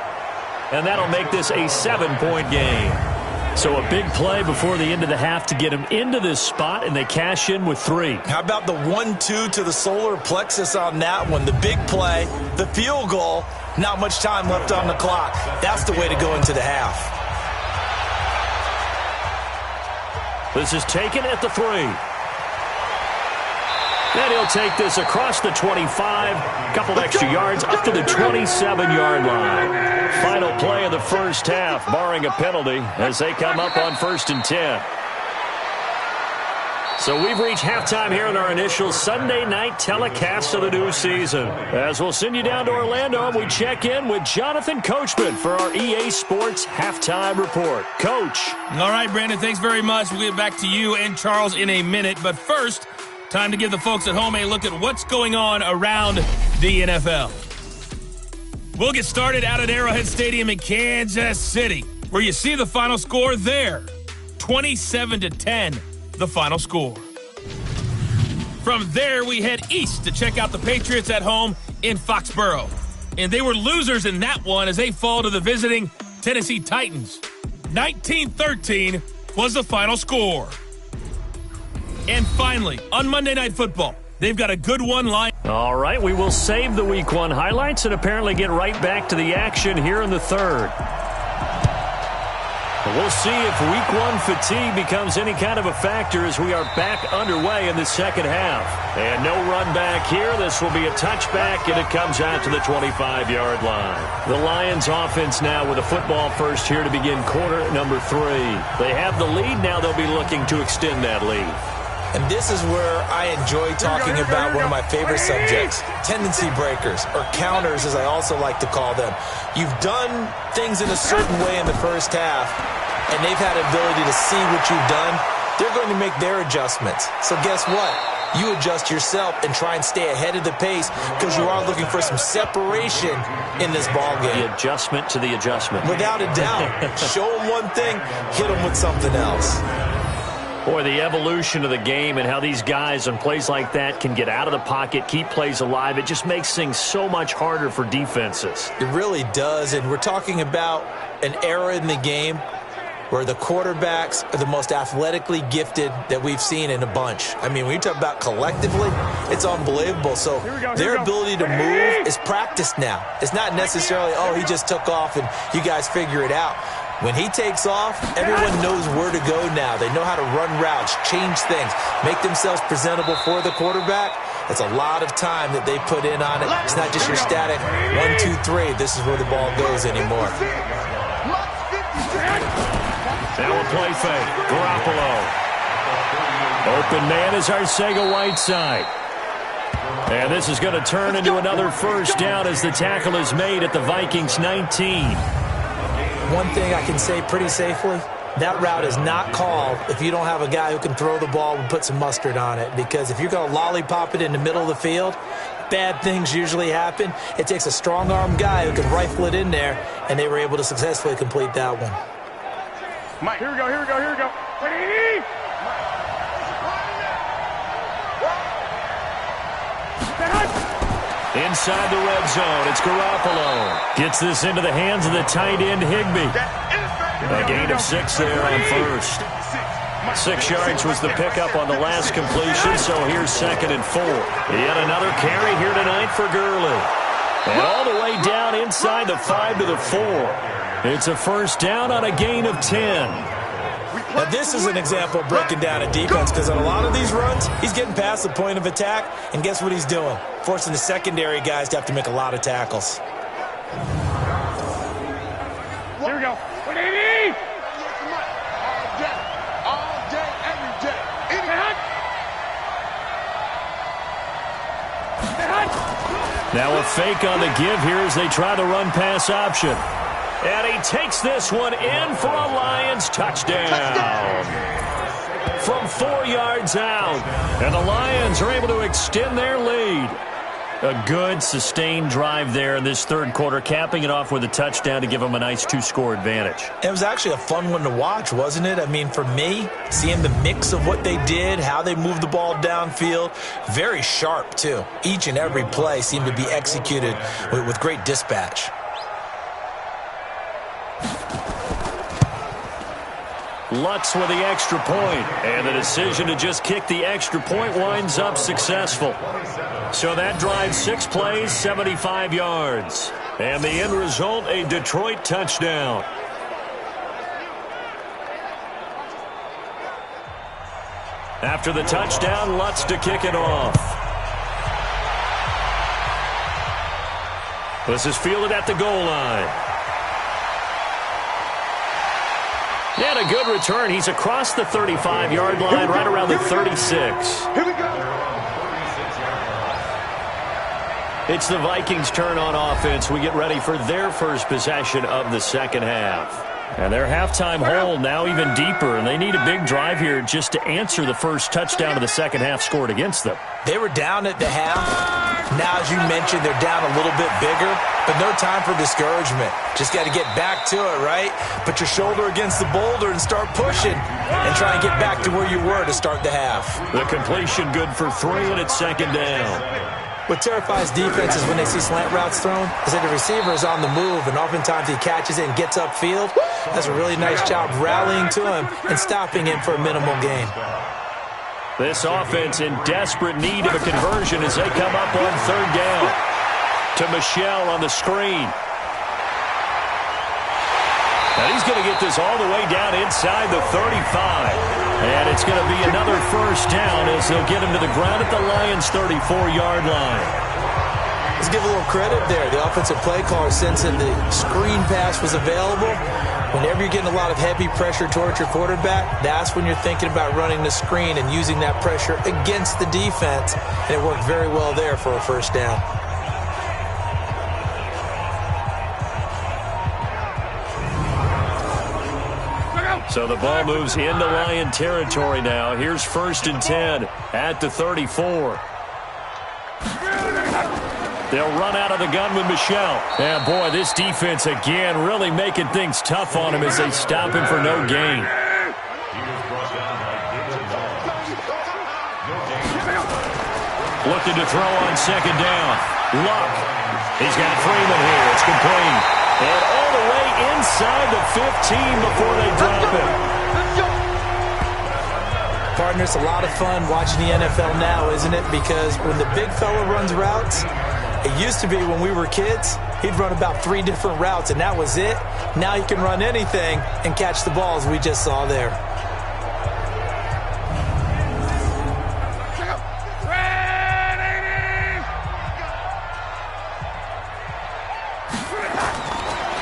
And that'll make this a 7-point game. So a big play before the end of the half to get them into this spot, and they cash in with 3. How about the 1-2 to the solar plexus on that one? The big play, the field goal, not much time left on the clock. That's the way to go into the half. This is taken at the 3. And he'll take this across the 25, couple extra yards up to the 27-yard line. Final play of the first half, barring a penalty, as they come up on 1st and 10. So we've reached halftime here in our initial Sunday night telecast of the new season. As we'll send you down to Orlando, we check in with Jonathan Coachman for our EA Sports Halftime Report. Coach. All right, Brandon, thanks very much. We'll get back to you and Charles in a minute. But first, time to give the folks at home a look at what's going on around the NFL. We'll get started out at Arrowhead Stadium in Kansas City, where you see the final score there. 27-10, the final score. From there, we head east to check out the Patriots at home in Foxborough. And they were losers in that one as they fall to the visiting Tennessee Titans. 19-13 was the final score. And finally, on Monday Night Football, they've got a good one lined. All right, we will save the Week 1 highlights and apparently get right back to the action here in the 3rd. But we'll see if Week 1 fatigue becomes any kind of a factor as we are back underway in the 2nd half. And no run back here. This will be a touchback, and it comes out to the 25-yard line. The Lions offense now with a football first here to begin quarter number 3. They have the lead. Now they'll be looking to extend that lead. And this is where I enjoy talking about one of my favorite subjects, tendency breakers, or counters as I also like to call them. You've done things in a certain way in the first half, and they've had the ability to see what you've done. They're going to make their adjustments. So guess what? You adjust yourself and try and stay ahead of the pace because you are looking for some separation in this ball game. The adjustment to the adjustment. Without a doubt. Show them one thing, hit them with something else. Boy, the evolution of the game and how these guys on plays like that can get out of the pocket, keep plays alive, it just makes things so much harder for defenses. It really does, and we're talking about an era in the game where the quarterbacks are the most athletically gifted that we've seen in a bunch. I mean, when you talk about collectively, it's unbelievable. So their ability to move is practiced now. It's not necessarily, oh, he just took off and you guys figure it out. When he takes off, everyone knows where to go now. They know how to run routes, change things, make themselves presentable for the quarterback. It's a lot of time that they put in on it. It's not just your static 1, 2, 3. This is where the ball goes anymore. Now a play fake. Garoppolo. Open man is Arcega-Whiteside. And this is going to turn into another first down as the tackle is made at the Vikings 19. One thing I can say pretty safely, that route is not called if you don't have a guy who can throw the ball and put some mustard on it. Because if you're going to lollipop it in the middle of the field, bad things usually happen. It takes a strong-arm guy who can rifle it in there, and they were able to successfully complete that one. Mike, here we go, here we go, here we go. Ready? Inside the red zone, it's Garoppolo. Gets this into the hands of the tight end, Higbee. A gain of 6 there on first. 6 yards was the pickup on the last completion, so here's 2nd and 4. Yet another carry here tonight for Gurley. And all the way down inside the 5 to the 4. It's a first down on a gain of 10. Now, this is an example of breaking down a defense, because on a lot of these runs, he's getting past the point of attack, and guess what he's doing? Forcing the secondary guys to have to make a lot of tackles. Here we go. What do you need? All day, every day. Now a fake on the give here as they try the run-pass option. And he takes this one in for a Lions touchdown. From 4 yards out. And the Lions are able to extend their lead. A good, sustained drive there in this third quarter, capping it off with a touchdown to give them a nice 2-score advantage. It was actually a fun one to watch, wasn't it? I mean, for me, seeing the mix of what they did, how they moved the ball downfield, very sharp, too. Each and every play seemed to be executed with great dispatch. Lutz with the extra point, and the decision to just kick the extra point winds up successful. So that drives 6 plays, 75 yards. And the end result, a Detroit touchdown. After the touchdown, Lutz to kick it off. This is fielded at the goal line. And a good return. He's across the 35-yard line, right around the 36. Here we go. It's the Vikings' turn on offense. We get ready for their first possession of the second half. And their halftime hole now even deeper, and they need a big drive here just to answer the first touchdown of the second half scored against them. They were down at the half. Now, as you mentioned, they're down a little bit bigger, but no time for discouragement. Just got to get back to it, right? Put your shoulder against the boulder and start pushing and try and get back to where you were to start the half. The completion good for 3, and it's 2nd down. What terrifies defenses when they see slant routes thrown is that the receiver is on the move, and oftentimes he catches it and gets upfield. Does a really nice job rallying to him and stopping him for a minimal gain. This offense in desperate need of a conversion as they come up on 3rd down. To Michel on the screen. And he's going to get this all the way down inside the 35. And it's going to be another first down as they'll get him to the ground at the Lions' 34-yard line. Let's give a little credit there. The offensive play caller, sensing the screen pass was available. Whenever you're getting a lot of heavy pressure towards your quarterback, that's when you're thinking about running the screen and using that pressure against the defense. And it worked very well there for a first down. So the ball moves into Lion territory now. Here's 1st and 10 at the 34. They'll run out of the gun with Michel. And boy, this defense again really making things tough on him as they stop him for no gain. Looking to throw on 2nd down. Luck. He's got Freeman here. It's complete. And all the way inside the 15 before they drop it. Partner, it's a lot of fun watching the NFL now, isn't it? Because when the big fella runs routes, it used to be when we were kids, he'd run about 3 different routes, and that was it. Now he can run anything and catch the ball, as we just saw there.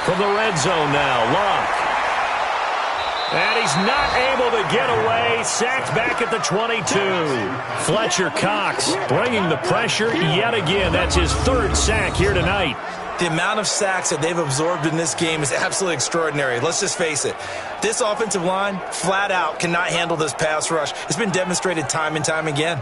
From the red zone now, Locke. And he's not able to get away. Sacked back at the 22. Fletcher Cox bringing the pressure yet again. That's his 3rd sack here tonight. The amount of sacks that they've absorbed in this game is absolutely extraordinary. Let's just face it. This offensive line, flat out, cannot handle this pass rush. It's been demonstrated time and time again.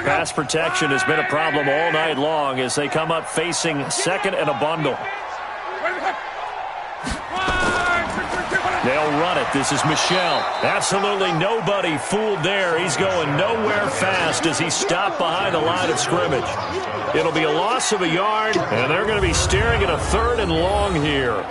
Pass protection has been a problem all night long as they come up facing 2nd and a bundle. They'll run it. This is Michel. Absolutely nobody fooled there. He's going nowhere fast as he's stopped behind the line of scrimmage. It'll be a loss of a yard, and they're going to be staring at a 3rd and long here.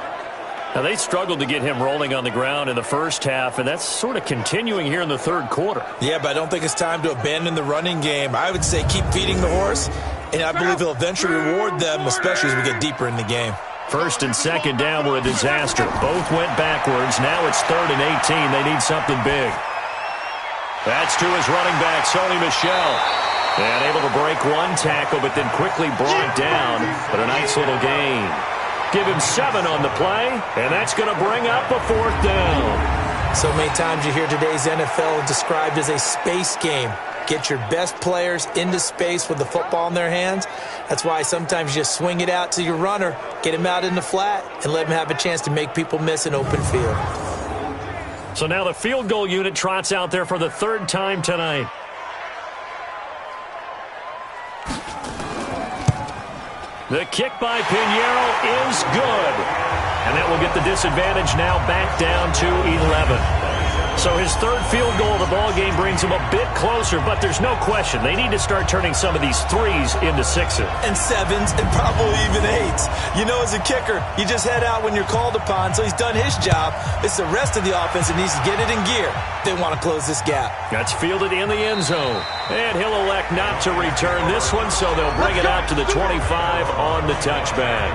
Now, they struggled to get him rolling on the ground in the first half, and that's sort of continuing here in the 3rd quarter. Yeah, but I don't think it's time to abandon the running game. I would say keep feeding the horse, and I believe he'll eventually reward them, especially as we get deeper in the game. 1st and 2nd down were a disaster. Both went backwards. Now it's 3rd and 18. They need something big. That's to his running back, Sony Michel. And able to break one tackle, but then quickly brought down. But a nice little gain. Give him 7 on the play, and that's going to bring up a 4th down. So many times you hear today's NFL described as a space game. Get your best players into space with the football in their hands. That's why sometimes you just swing it out to your runner, get him out in the flat, and let him have a chance to make people miss an open field. So now the field goal unit trots out there for the 3rd time tonight. The kick by Pinheiro is good. And that will get the disadvantage now back down to 11. So his 3rd field goal of the ball game brings him a bit closer, but there's no question they need to start turning some of these 3s into 6s. And 7s and probably even 8s. You know, as a kicker, you just head out when you're called upon, so he's done his job. It's the rest of the offense that needs to get it in gear. They want to close this gap. That's fielded in the end zone. And he'll elect not to return this one, so they'll bring it out to the 25 on the touchback.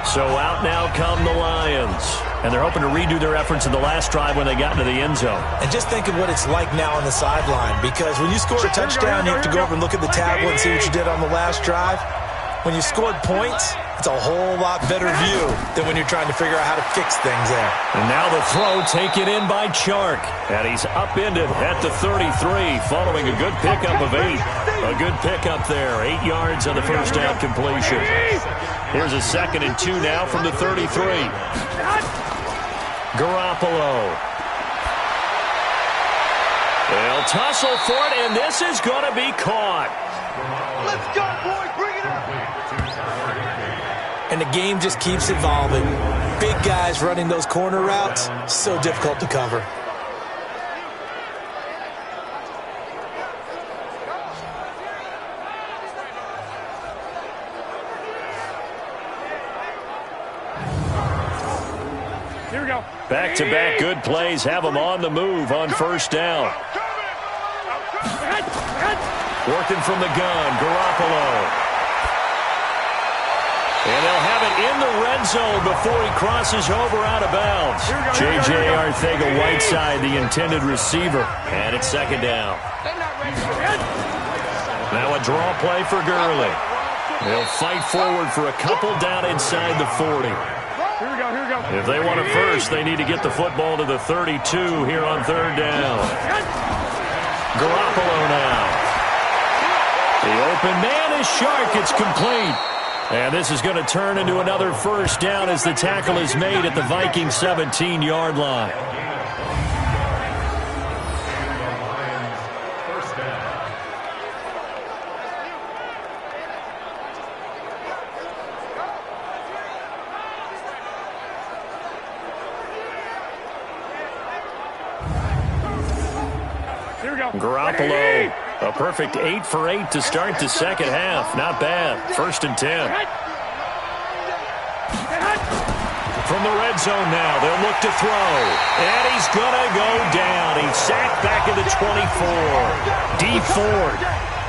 So out now come the Lions. And they're hoping to redo their efforts in the last drive when they got into the end zone. And just think of what it's like now on the sideline. Because when you score a touchdown, you have to go over and look at the tablet and see what you did on the last drive. When you scored points, it's a whole lot better view than when you're trying to figure out how to fix things there. And now the throw taken in by Chark. And he's upended at the 33 following a good pickup of 8. A good pickup there. 8 yards on the first down completion. Here's a 2nd and 2 now from the 33. Garoppolo. They'll tussle for it, and this is going to be caught. Let's go, boys. Bring it up. And the game just keeps evolving. Big guys running those corner routes, so difficult to cover. Back-to-back good plays have them on the move on first down. Working from the gun, Garoppolo. And they'll have it in the red zone before he crosses over out of bounds. J.J. Arcega-Whiteside, the intended receiver. And it's 2nd down. Now a draw play for Gurley. They'll fight forward for a couple down inside the 40. If they want it first, they need to get the football to the 32 here on 3rd down. Garoppolo now. The open man is Chark. It's complete. And this is going to turn into another first down as the tackle is made at the Vikings 17-yard line. Garoppolo, a perfect 8 for 8 to start the second half. Not bad. 1st and 10. From the red zone now, they'll look to throw. And he's going to go down. He's sacked back at the 24. D. Ford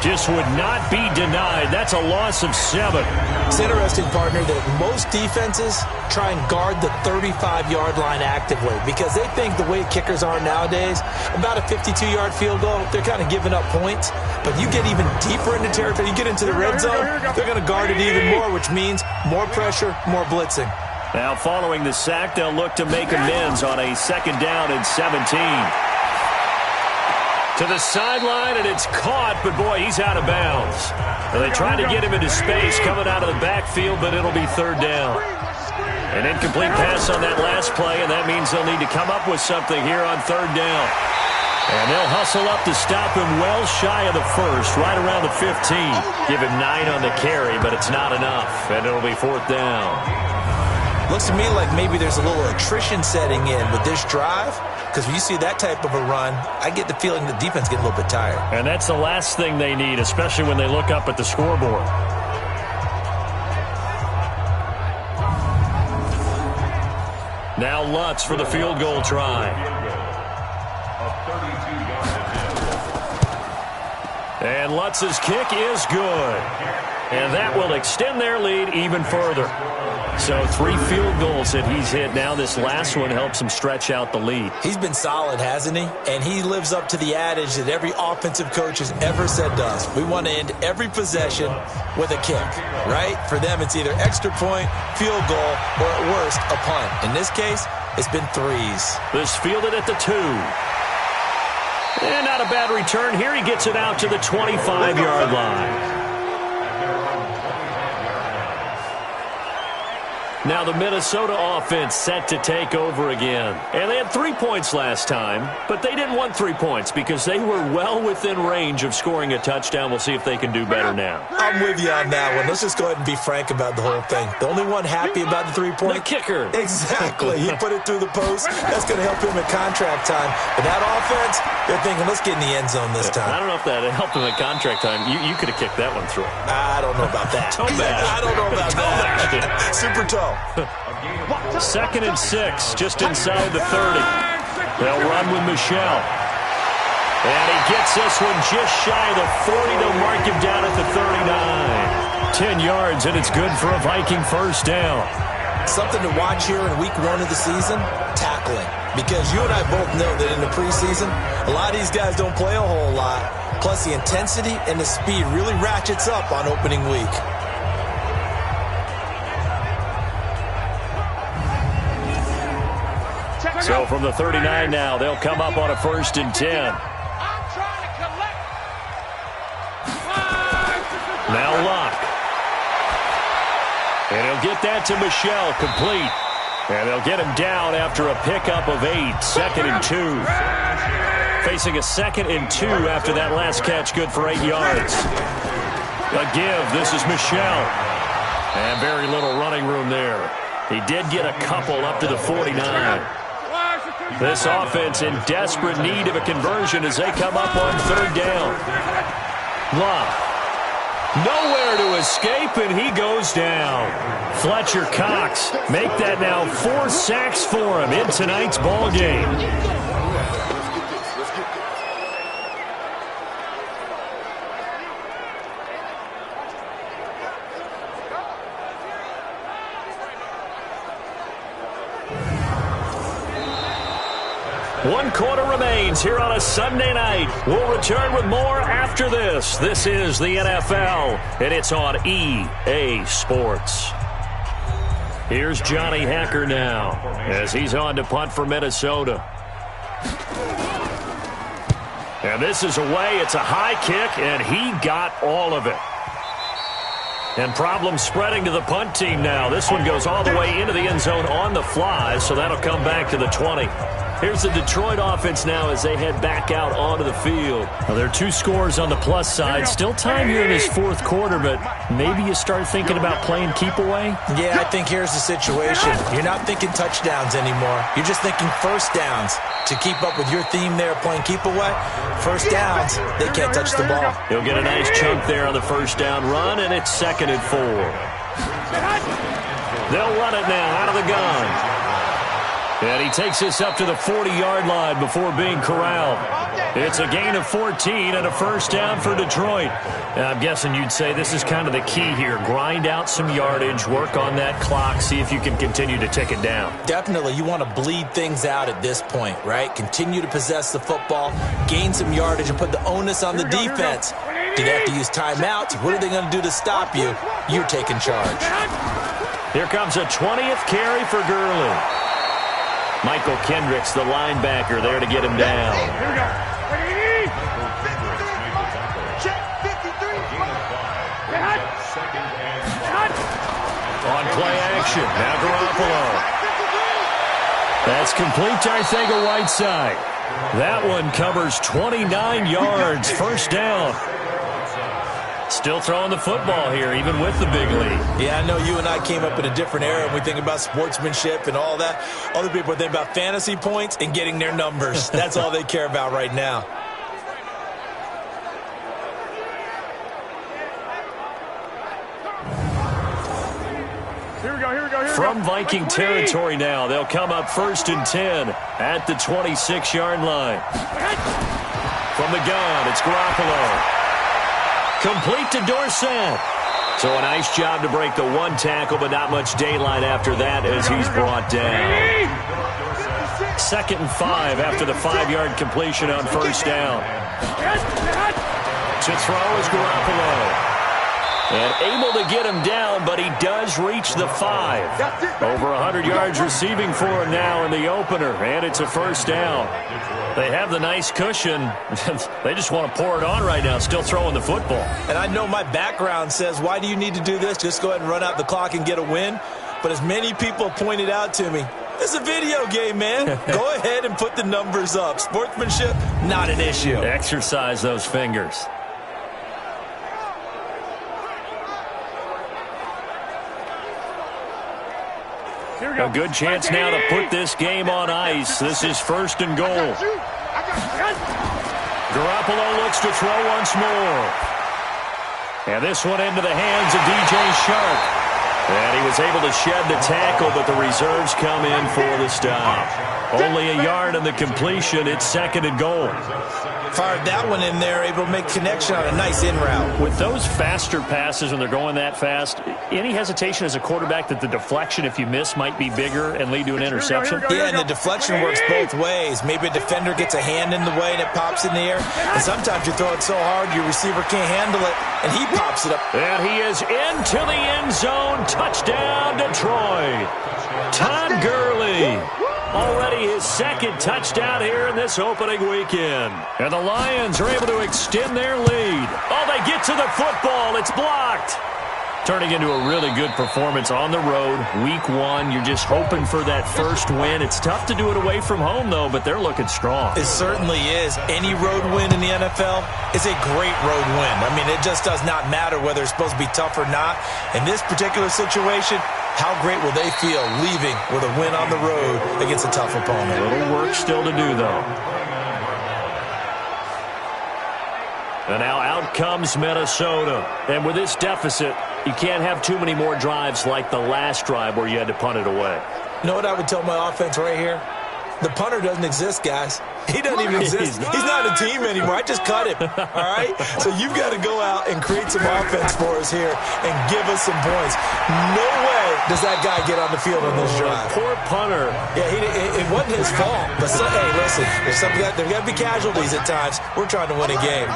just would not be denied. That's a loss of 7. It's interesting, partner, that most defenses try and guard the 35-yard line actively because they think the way kickers are nowadays, about a 52-yard field goal, they're kind of giving up points. But you get even deeper into territory, you get into the red zone, they're going to guard it even more, which means more pressure, more blitzing. Now following the sack, they'll look to make amends on a 2nd down and 17. To the sideline, and it's caught, but boy, he's out of bounds. They try to get him into space coming out of the backfield, but it'll be 3rd down. An incomplete pass on that last play, and that means they'll need to come up with something here on 3rd down. And they'll hustle up to stop him well shy of the 1st, right around the 15. Give him 9 on the carry, but it's not enough, and it'll be 4th down. Looks to me like maybe there's a little attrition setting in with this drive, because when you see that type of a run, I get the feeling the defense getting a little bit tired. And that's the last thing they need, especially when they look up at the scoreboard. Now Lutz for the field goal try. And Lutz's kick is good. And that will extend their lead even further. So 3 field goals that he's hit now. This last one helps him stretch out the lead. He's been solid, hasn't he? And he lives up to the adage that every offensive coach has ever said to us. We want to end every possession with a kick, right? For them, it's either extra point, field goal, or at worst, a punt. In this case, it's been 3s. This fielded at the 2. And not a bad return here. He gets it out to the 25-yard line. Now the Minnesota offense set to take over again. And they had 3 points last time, but they didn't want 3 points because they were well within range of scoring a touchdown. We'll see if they can do better now. I'm with you on that one. Let's just go ahead and be frank about the whole thing. The only one happy about the 3-point? The kicker. Exactly. He put it through the post. That's going to help him at contract time. But that offense, they're thinking, let's get in the end zone this time. I don't know if that helped him at contract time. You could have kicked that one through. I don't know about that. Toe bash. I don't know about that. Super toe. 2nd and 6, just inside the 30. They'll run with Michel. And he gets this one just shy of the 40. They'll mark him down at the 39. 10 yards, and it's good for a Viking first down. Something to watch here in week 1 of the season, tackling. Because you and I both know that in the preseason, a lot of these guys don't play a whole lot. Plus, the intensity and the speed really ratchets up on opening week. So from the 39 now, they'll come up on a 1st and 10. Now Locke. And he'll get that to Michel, complete. And they'll get him down after a pickup of 8, 2nd and 2. Facing a 2nd and 2 after that last catch, good for 8 yards. A give, this is Michel. And very little running room there. He did get a couple up to the 49. This offense in desperate need of a conversion as they come up on 3rd down. Love. Nowhere to escape, and he goes down. Fletcher Cox make that now 4 sacks for him in tonight's ball game. One quarter remains here on a Sunday night. We'll return with more after this. This is the NFL, and it's on EA Sports. Here's Johnny Hacker now as he's on to punt for Minnesota. And this is away. It's a high kick, and he got all of it. And problems spreading to the punt team now. This one goes all the way into the end zone on the fly, so that'll come back to the 20. Here's the Detroit offense now as they head back out onto the field. Well, there are 2 scores on the plus side. Still time here in this 4th quarter, but maybe you start thinking about playing keep away? Yeah, I think here's the situation. You're not thinking touchdowns anymore. You're just thinking first downs. To keep up with your theme there playing keep away, first downs, they can't touch the ball. He'll get a nice chunk there on the first down run, and it's 2nd and 4. They'll run it now out of the gun. And he takes this up to the 40-yard line before being corralled. It's a gain of 14 and a first down for Detroit. And I'm guessing you'd say this is kind of the key here. Grind out some yardage, work on that clock, see if you can continue to tick it down. Definitely. You want to bleed things out at this point, right? Continue to possess the football, gain some yardage, and put the onus on the defense. Do they have to use timeouts? What are they going to do to stop you? You're taking charge. Here comes a 20th carry for Gurley. Michael Kendricks, the linebacker, there to get him down. Here we go. Ready? 53. Check 53. On play action. Now Garoppolo. That's complete to Arcega-Whiteside. That one covers 29 yards. First down. Still throwing the football here, even with the big lead. Yeah, I know you and I came up in a different era and we think about sportsmanship and all that. Other people think about fantasy points and getting their numbers. That's all they care about right now. From Viking territory now, they'll come up 1st and 10 at the 26-yard line. From the gun, it's Garoppolo. Complete to Dorsett. So a nice job to break the one tackle, but not much daylight after that as he's brought down. 2nd and 5 after the 5-yard completion on 1st down. To throw is Garoppolo. And able to get him down, but he does reach the 5. Over 100 yards receiving for him now in the opener, and it's a 1st down. They have the nice cushion. They just want to pour it on right now, still throwing the football. And I know my background says, why do you need to do this? Just go ahead and run out the clock and get a win. But as many people pointed out to me, it's a video game, man. Go ahead and put the numbers up. Sportsmanship, not an issue. Exercise those fingers. A good chance now to put this game on ice. This is 1st and goal. Garoppolo looks to throw once more. And this one into the hands of DJ Shark. And he was able to shed the tackle, but the reserves come in for the stop. Only a yard on the completion. It's 2nd and goal. Fired that one in there, able to make connection on a nice in route. With those faster passes when they're going that fast, any hesitation as a quarterback that the deflection, if you miss, might be bigger and lead to an interception? Yeah, and the deflection works both ways. Maybe a defender gets a hand in the way and it pops in the air. And sometimes you throw it so hard your receiver can't handle it, and he pops it up. And he is into the end zone. Touchdown, Detroit. Todd Gurley. Already his 2nd touchdown here in this opening weekend. And the Lions are able to extend their lead. Oh, they get to the football. It's blocked. Turning into a really good performance on the road. Week 1, you're just hoping for that first win. It's tough to do it away from home, though, but they're looking strong. It certainly is. Any road win in the NFL is a great road win. I mean, it just does not matter whether it's supposed to be tough or not. In this particular situation, how great will they feel leaving with a win on the road against a tough opponent? A little work still to do, though. And now out comes Minnesota. And with this deficit, you can't have too many more drives like the last drive where you had to punt it away. You know what I would tell my offense right here? The punter doesn't exist, guys. He doesn't even exist. He's not a team anymore. I just cut him, all right? So you've got to go out and create some offense for us here and give us some points. No way does that guy get on the field on this drive. Poor punter. Yeah, it wasn't his fault. But, hey, listen, there's got to be casualties at times. We're trying to win a game.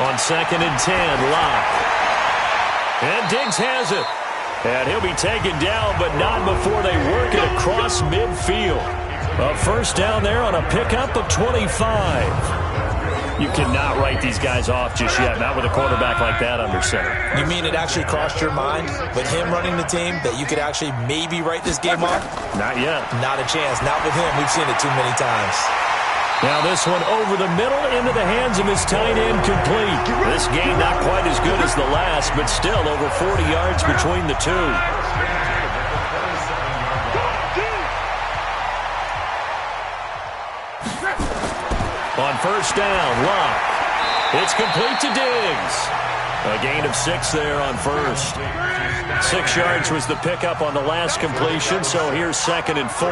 On 2nd and 10, Locke. And Diggs has it. And he'll be taken down, but not before they work it across midfield. A 1st down there on a pickup of 25. You cannot write these guys off just yet, not with a quarterback like that under center. You mean it actually crossed your mind with him running the team that you could actually maybe write this game off? Not yet. Not a chance. Not with him. We've seen it too many times. Now this one over the middle into the hands of his tight end, complete. This game not quite as good as the last, but still over 40 yards between the two. On 1st down, Locke. It's complete to Diggs. A gain of 6 there on 1st. 6 yards was the pickup on the last completion, so here's 2nd and 4.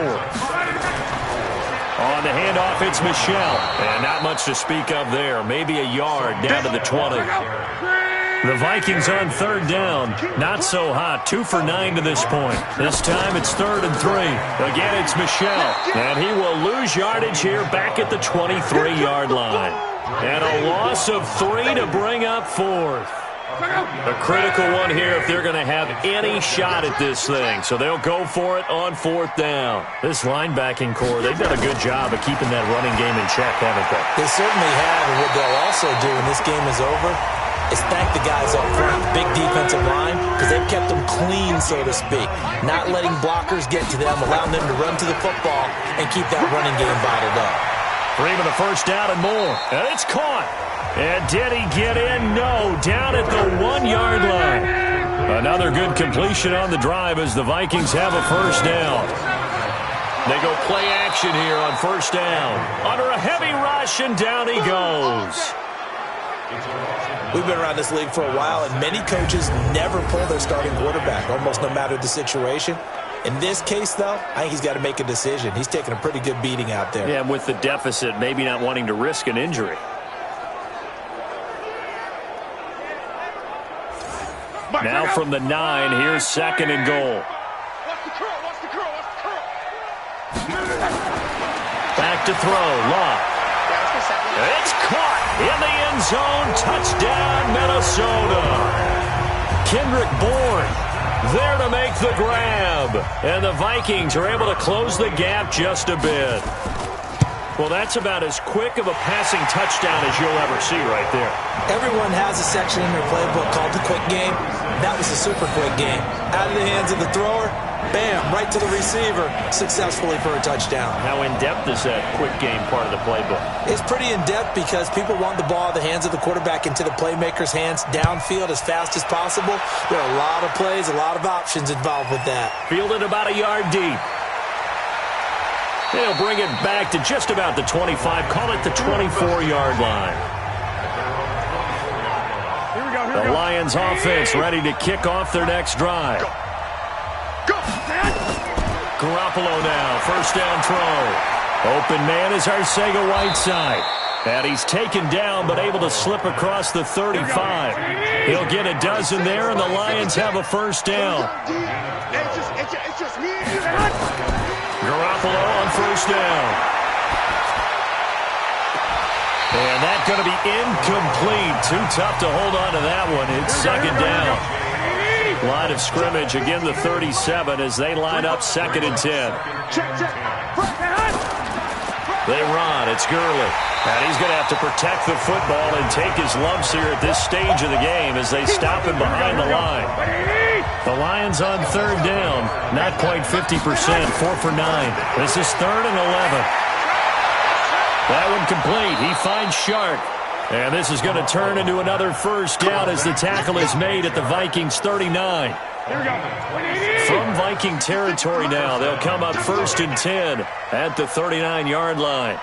On the handoff, it's Michel. And not much to speak of there. Maybe a yard down to the 20. The Vikings on 3rd down. Not so hot. 2 for 9 to this point. This time it's 3rd and 3. Again, it's Michel. And he will lose yardage here back at the 23-yard line. And a loss of 3 to bring up 4th. A critical one here if they're going to have any shot at this thing. So they'll go for it on 4th down. This linebacking core, they've done a good job of keeping that running game in check, haven't they? They certainly have. And what they'll also do when this game is over is thank the guys up front, big defensive line, because they've kept them clean, so to speak. Not letting blockers get to them, allowing them to run to the football and keep that running game bottled up. Freeman a first down and more. And it's caught. And did he get in? No. Down at the 1-yard line. Another good completion on the drive as the Vikings have a first down. They go play action here on first down. Under a heavy rush, and down he goes. We've been around this league for a while, and many coaches never pull their starting quarterback, almost no matter the situation. In this case, though, I think he's got to make a decision. He's taking a pretty good beating out there. Yeah, and with the deficit, maybe not wanting to risk an injury. Now from the 9, here's second and goal. Back to throw, Locke. It's caught in the end zone. Touchdown, Minnesota. Kendrick Bourne there to make the grab. And the Vikings are able to close the gap just a bit. Well, that's about as quick of a passing touchdown as you'll ever see right there. Everyone has a section in their playbook called the quick game. That was a super quick game. Out of the hands of the thrower, bam, right to the receiver, successfully for a touchdown. How in-depth is that quick game part of the playbook? It's pretty in-depth because people want the ball out of the hands of the quarterback into the playmaker's hands downfield as fast as possible. There are a lot of plays, a lot of options involved with that. Fielded about a yard deep. They'll bring it back to just about the 25. Call it the 24-yard line. The Lions offense ready to kick off their next drive. Garoppolo now, first down throw. Open man is Arcega-Whiteside. And he's taken down but able to slip across the 35. He'll get a dozen there, and the Lions have a first down. It's just me and you. Garoppolo on first down. And that's going to be incomplete. Too tough to hold on to that one. It's second down. Line of scrimmage, again the 37 as they line up second and 10. They run. It's Gurley. And he's going to have to protect the football and take his lumps here at this stage of the game as they stop him behind the line. The Lions on third down. Not quite 50%. 4 for 9. This is third and 11. That one complete. He finds Shark. And this is going to turn into another first down as the tackle is made at the Vikings 39. From Viking territory now, they'll come up first and 10 at the 39-yard line.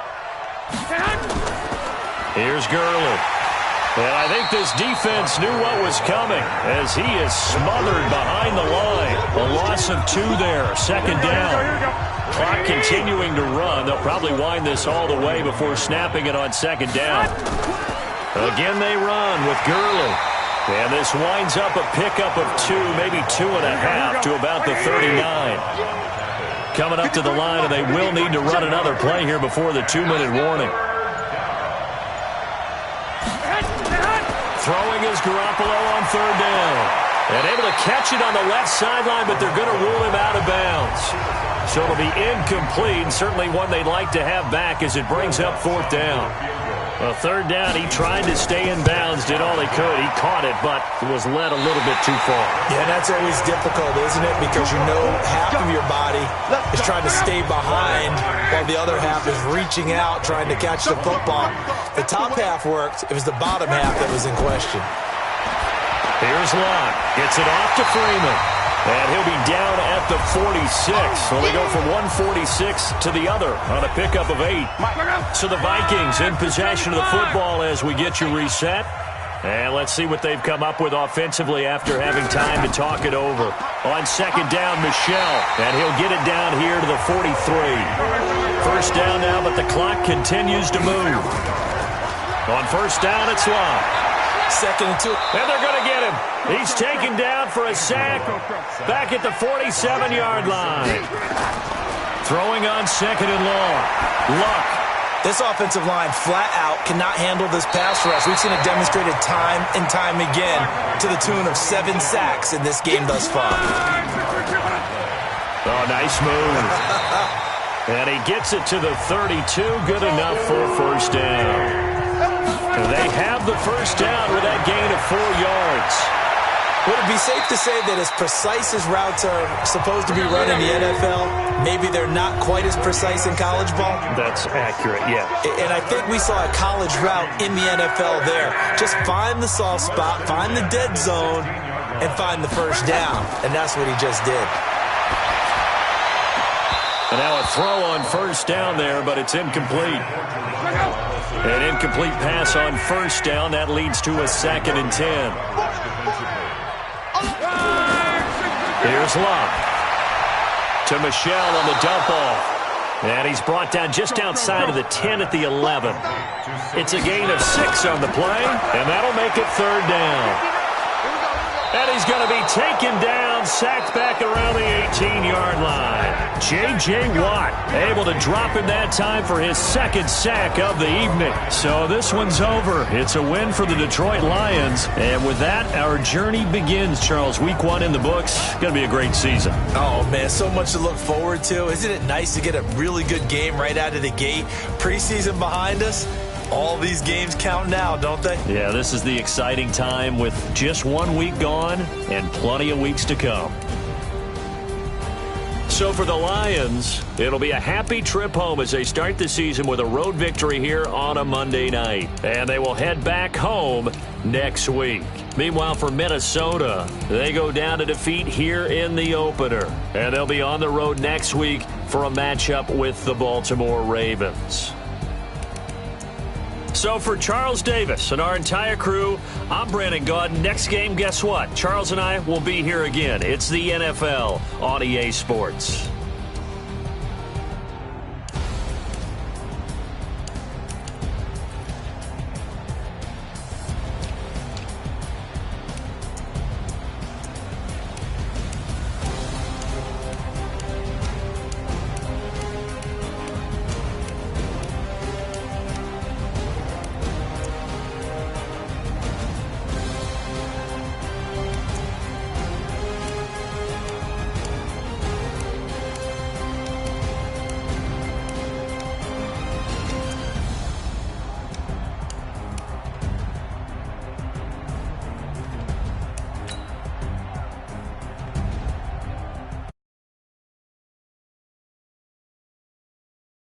Here's Gurley. And I think this defense knew what was coming as he is smothered behind the line. A loss of 2 there, second down. Clock continuing to run. They'll probably wind this all the way before snapping it on second down. Again, they run with Gurley. And this winds up a pickup of 2, maybe 2.5 to about the 39. Coming up to the line, and they will need to run another play here before the 2-minute warning. Throwing is Garoppolo on third down. And able to catch it on the left sideline, but they're going to rule him out of bounds. So it'll be incomplete, and certainly one they'd like to have back as it brings up fourth down. Well, third down, he tried to stay in bounds, did all he could. He caught it, but was led a little bit too far. Yeah, that's always difficult, isn't it? Because you know half of your body is trying to stay behind while the other half is reaching out, trying to catch the football. The top half worked. It was the bottom half that was in question. Here's Locke. Gets it off to Freeman. And he'll be down at the 46. So they go from 146 to the other on a pickup of 8. So the Vikings in possession of the football as we get you reset. And let's see what they've come up with offensively after having time to talk it over. On second down, Michel. And he'll get it down here to the 43. First down now, but the clock continues to move. On first down, it's Locke. Second and 2. And they're going to get him. He's taken down for a sack back at the 47-yard line. Throwing on second and long. Luck. This offensive line flat out cannot handle this pass rush. We've seen it demonstrated time and time again to the tune of 7 sacks in this game thus far. Oh, nice move. And he gets it to the 32. Good enough for a first down. They have the first down with that gain of 4 yards. Would it be safe to say that as precise as routes are supposed to be run in the NFL, maybe they're not quite as precise in college ball? That's accurate, yeah. And I think we saw a college route in the NFL there. Just find the soft spot, find the dead zone, and find the first down. And that's what he just did. And now a throw on first down there, but it's incomplete. An incomplete pass on first down. That leads to a 2nd and 10. Here's Locke. To Michel on the dump off. And he's brought down just outside of the 10 at the 11. It's a gain of 6 on the play, and that'll make it 3rd down. And he's going to be taken down, sacked back around the 18-yard line. J.J. Watt able to drop him that time for his 2nd sack of the evening. So this one's over. It's a win for the Detroit Lions. And with that, our journey begins, Charles. Week 1 in the books. Going to be a great season. Oh, man, so much to look forward to. Isn't it nice to get a really good game right out of the gate? Preseason behind us. All these games count now, don't they? Yeah, this is the exciting time with just 1 week gone and plenty of weeks to come. So for the Lions, it'll be a happy trip home as they start the season with a road victory here on a Monday night. And they will head back home next week. Meanwhile, for Minnesota, they go down to defeat here in the opener. And they'll be on the road next week for a matchup with the Baltimore Ravens. So for Charles Davis and our entire crew, I'm Brandon Gaudin. Next game, guess what? Charles and I will be here again. It's the NFL on EA Sports.